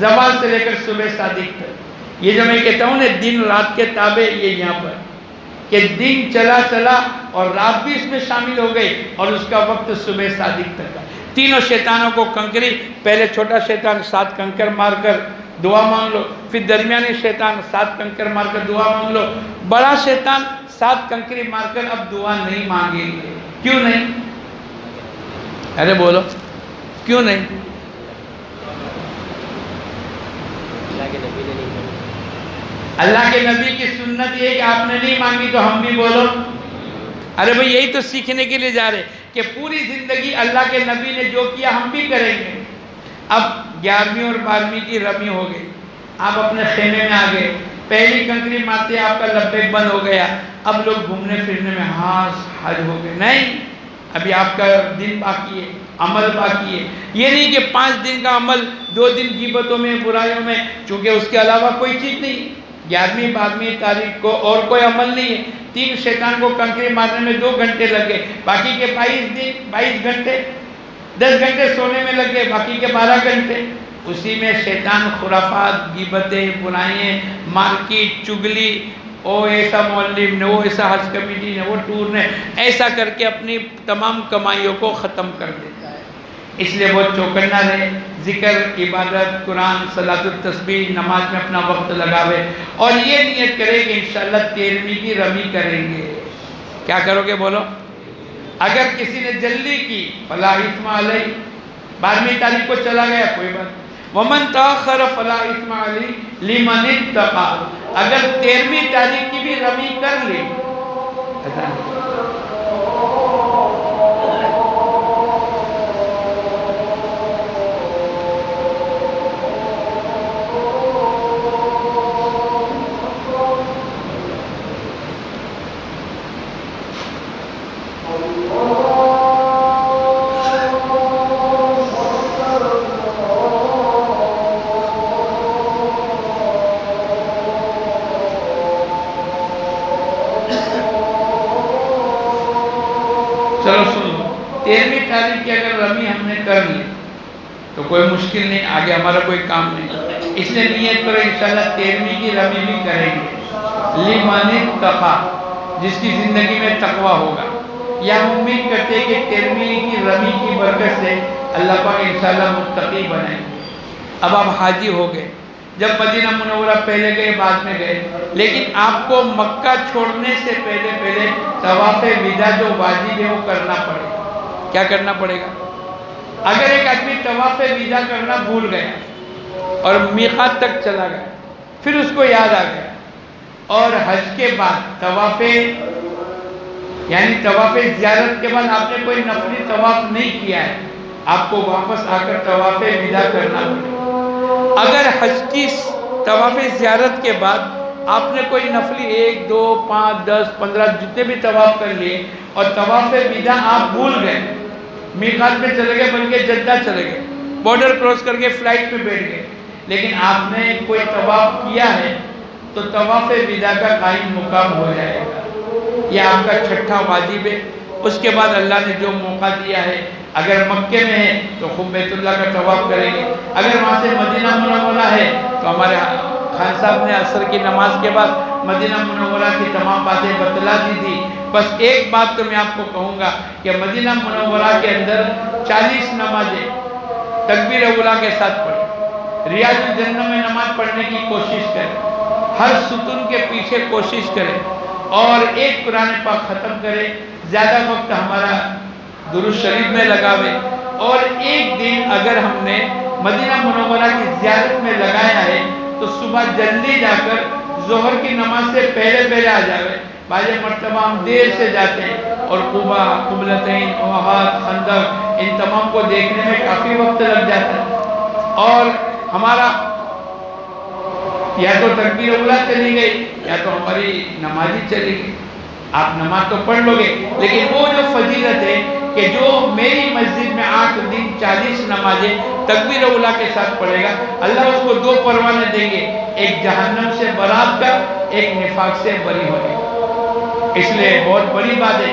S1: زوال سے لے کر صبح صادق تک۔ یہ جو میں کہتا ہوں نا دن رات کے تابع، یہ یہاں پر کہ دن چلا چلا اور رات بھی اس میں شامل ہو گئی اور اس کا وقت صبح صادق تک کا۔ تینوں شیطانوں کو کنکری، پہلے چھوٹا شیطان 7 کنکر مار کر دعا مانگ لو، پھر درمیانی شیطان 7 کنکر مار کر دعا مانگ لو، بڑا شیطان 7 کنکری مار کر اب دعا نہیں مانگیں گے۔ کیوں نہیں؟ ارے بولو کیوں نہیں؟
S3: اللہ کے نبی نے نہیں مانگی۔
S1: اللہ کے نبی کی سنت یہ ہے کہ آپ نے نہیں مانگی تو ہم بھی بولو۔ ارے بھئی یہی تو سیکھنے کے لیے جا رہے کہ پوری زندگی اللہ کے نبی نے جو کیا ہم بھی کریں گے۔ اب 11ویں اور 12ویں کی رمی ہو گئی، آپ اپنے خیمے میں آ گئے، پہلی کنکری مارتے آپ کا لبیک بند ہو گیا، اب لوگ گھومنے پھرنے میں ہاس حج ہو گئے۔ نہیں، ابھی آپ کا دن باقی ہے، عمل باقی ہے۔ یہ نہیں کہ 5 دن کا عمل 2 دن غیبتوں میں برائیوں میں، چونکہ اس کے علاوہ کوئی چیز نہیں۔ 11ویں 12ویں تاریخ کو اور کوئی عمل نہیں ہے۔ 3 شیطان کو کنکری مارنے میں 2 گھنٹے لگے، باقی کے 22 گھنٹے 10 گھنٹے سونے میں لگ گئے، باقی کے 12 گھنٹے اسی میں شیطان خرافات، غیبتیں، برائیاں، مارکیٹ، چگلی، او ایسا معلم نے، وہ ایسا حج کمیٹی نے، وہ ٹور نے، ایسا کر کے اپنی تمام کمائیوں کو ختم کر دیتا ہے۔ اس لیے بہت چوکنا رہے، ذکر، عبادت، قرآن، صلاۃ التسبیح، نماز میں اپنا وقت لگاوے اور یہ نیت کرے کہ انشاءاللہ 13ویں کی رمی کریں گے۔ کیا کرو گے بولو؟ اگر کسی نے جلدی کی فلا اثم علیہ، 12ویں تاریخ کو چلا گیا کوئی بات، ومن تاخر فلا اثم علیہ لمن اتقى، اگر 13ویں تاریخ کی بھی رمی کر لی، چلو سنو، 13ویں تاریخ کی اگر رمی ہم نے کر لی تو کوئی مشکل نہیں، آگے ہمارا کوئی کام نہیں، اس لیے نیت کرو انشاءاللہ 13ویں کی رمی بھی کریں گے۔ لمن اتقى، جس کی زندگی میں تقوی ہوگا، یا امید کرتے ہیں کہ 13ویں کی رمی کی برکت سے اللہ پاک انشاءاللہ متقی بنائیں گے۔ اب آپ حاجی ہو گئے، جب مدینہ منورہ پہلے گئے بعد میں گئے، لیکن آپ کو مکہ چھوڑنے سے پہلے طواف وداع جو واجب ہے وہ کرنا پڑے گا۔ کیا کرنا پڑے گا؟ اگر ایک آدمی طواف وداع کرنا بھول گیا اور میقات تک چلا گیا، پھر اس کو یاد آ گیا اور حج کے بعد طواف زیارت کے بعد آپ نے کوئی نفلی طواف نہیں کیا ہے، آپ کو واپس آ کر طواف وداع کرنا پڑے گا۔ اگر حج کی طواف زیارت کے بعد آپ نے کوئی نفلی 1 2 5 10 15 جتنے بھی طواف کر لیے اور طواف وداع آپ بھول گئے، میقات میں چلے گئے، بلکہ جدہ چلے گئے، بارڈر کراس کر کے فلائٹ میں بیٹھ گئے، لیکن آپ نے کوئی طواف کیا ہے تو طواف وداع کا قائم مقام ہو جائے گا۔ یہ آپ کا 6واں واجب ہے۔ اس کے بعد اللہ نے جو موقع دیا ہے، اگر مکے میں ہے تو خوب بیت اللہ کا طواف کریں گے، اگر وہاں سے مدینہ منورہ ہے تو ہمارے خان صاحب نے عصر کی نماز کے بعد مدینہ منورہ کی تمام باتیں بتلا دی تھی۔ بس ایک بات تو میں آپ کو کہوں گا کہ مدینہ منورہ کے اندر 40 نمازیں تکبیر اولیٰ کے ساتھ پڑھیں، ریاض الجنہ میں نماز پڑھنے کی کوشش کریں، ہر ستون کے پیچھے کوشش کریں اور ایک قرآن پاک ختم کریں، زیادہ وقت ہمارا درود شریف میں لگاوے، اور ایک دن اگر ہم نے مدینہ منورہ کی زیارت میں لگایا ہے تو صبح جلدی جا کر ظہر کی نماز سے پہلے آ جاوے۔ بعض مرتبہ ہم دیر سے جاتے ہیں اور قبا، قبلتین، احد، خندق ان تمام کو دیکھنے میں کافی وقت لگ جاتا ہے اور ہمارا یا تو تکبیر اولیٰ چلی گئی یا تو ہماری نماز ہی چلی گئی۔ آپ نماز تو پڑھ لو گے، لیکن وہ جو فضیلت ہے کہ جو میری مسجد میں 8 دن 40 نمازیں تکبیر اولیٰ کے ساتھ پڑھے گا، اللہ اس کو 2 پروانے دیں گے، ایک جہنم سے برات کا، ایک نفاق سے بری ہونے کا۔ اس لیے بہت بڑی بات ہے،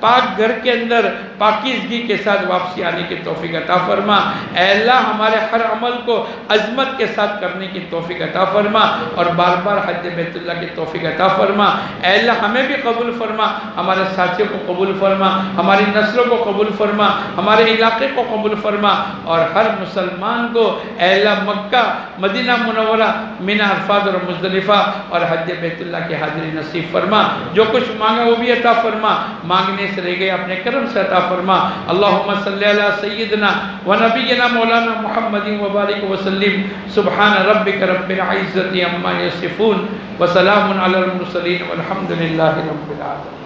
S1: پاک گھر کے اندر پاکیزگی کے ساتھ واپسی آنے کی توفیق عطا فرما۔ اے اللہ ہمارے ہر عمل کو عظمت کے ساتھ کرنے کی توفیق عطا فرما اور بار بار حج بیت اللہ کی توفیق عطا فرما۔ اے اللہ ہمیں بھی قبول فرما، ہمارے ساتھیوں کو قبول فرما، ہماری نسلوں کو قبول فرما، ہمارے علاقے کو قبول فرما اور ہر مسلمان کو اے اللہ مکہ، مدینہ منورہ، منی، عرفات اور مزدلفہ اور حج بیت اللہ کی حاضری نصیب فرما۔ جو کچھ مانگا وہ بھی عطا فرما، مانگنے سے رہ گئے اپنے کرم سے عطا فرما۔ اللہم صلی علی سیدنا و نبینا مولانا محمد وبارک وسلم۔ سبحان ربک رب العزت عما یصفون وسلام علی المرسلین والحمد للہ رب العالمین۔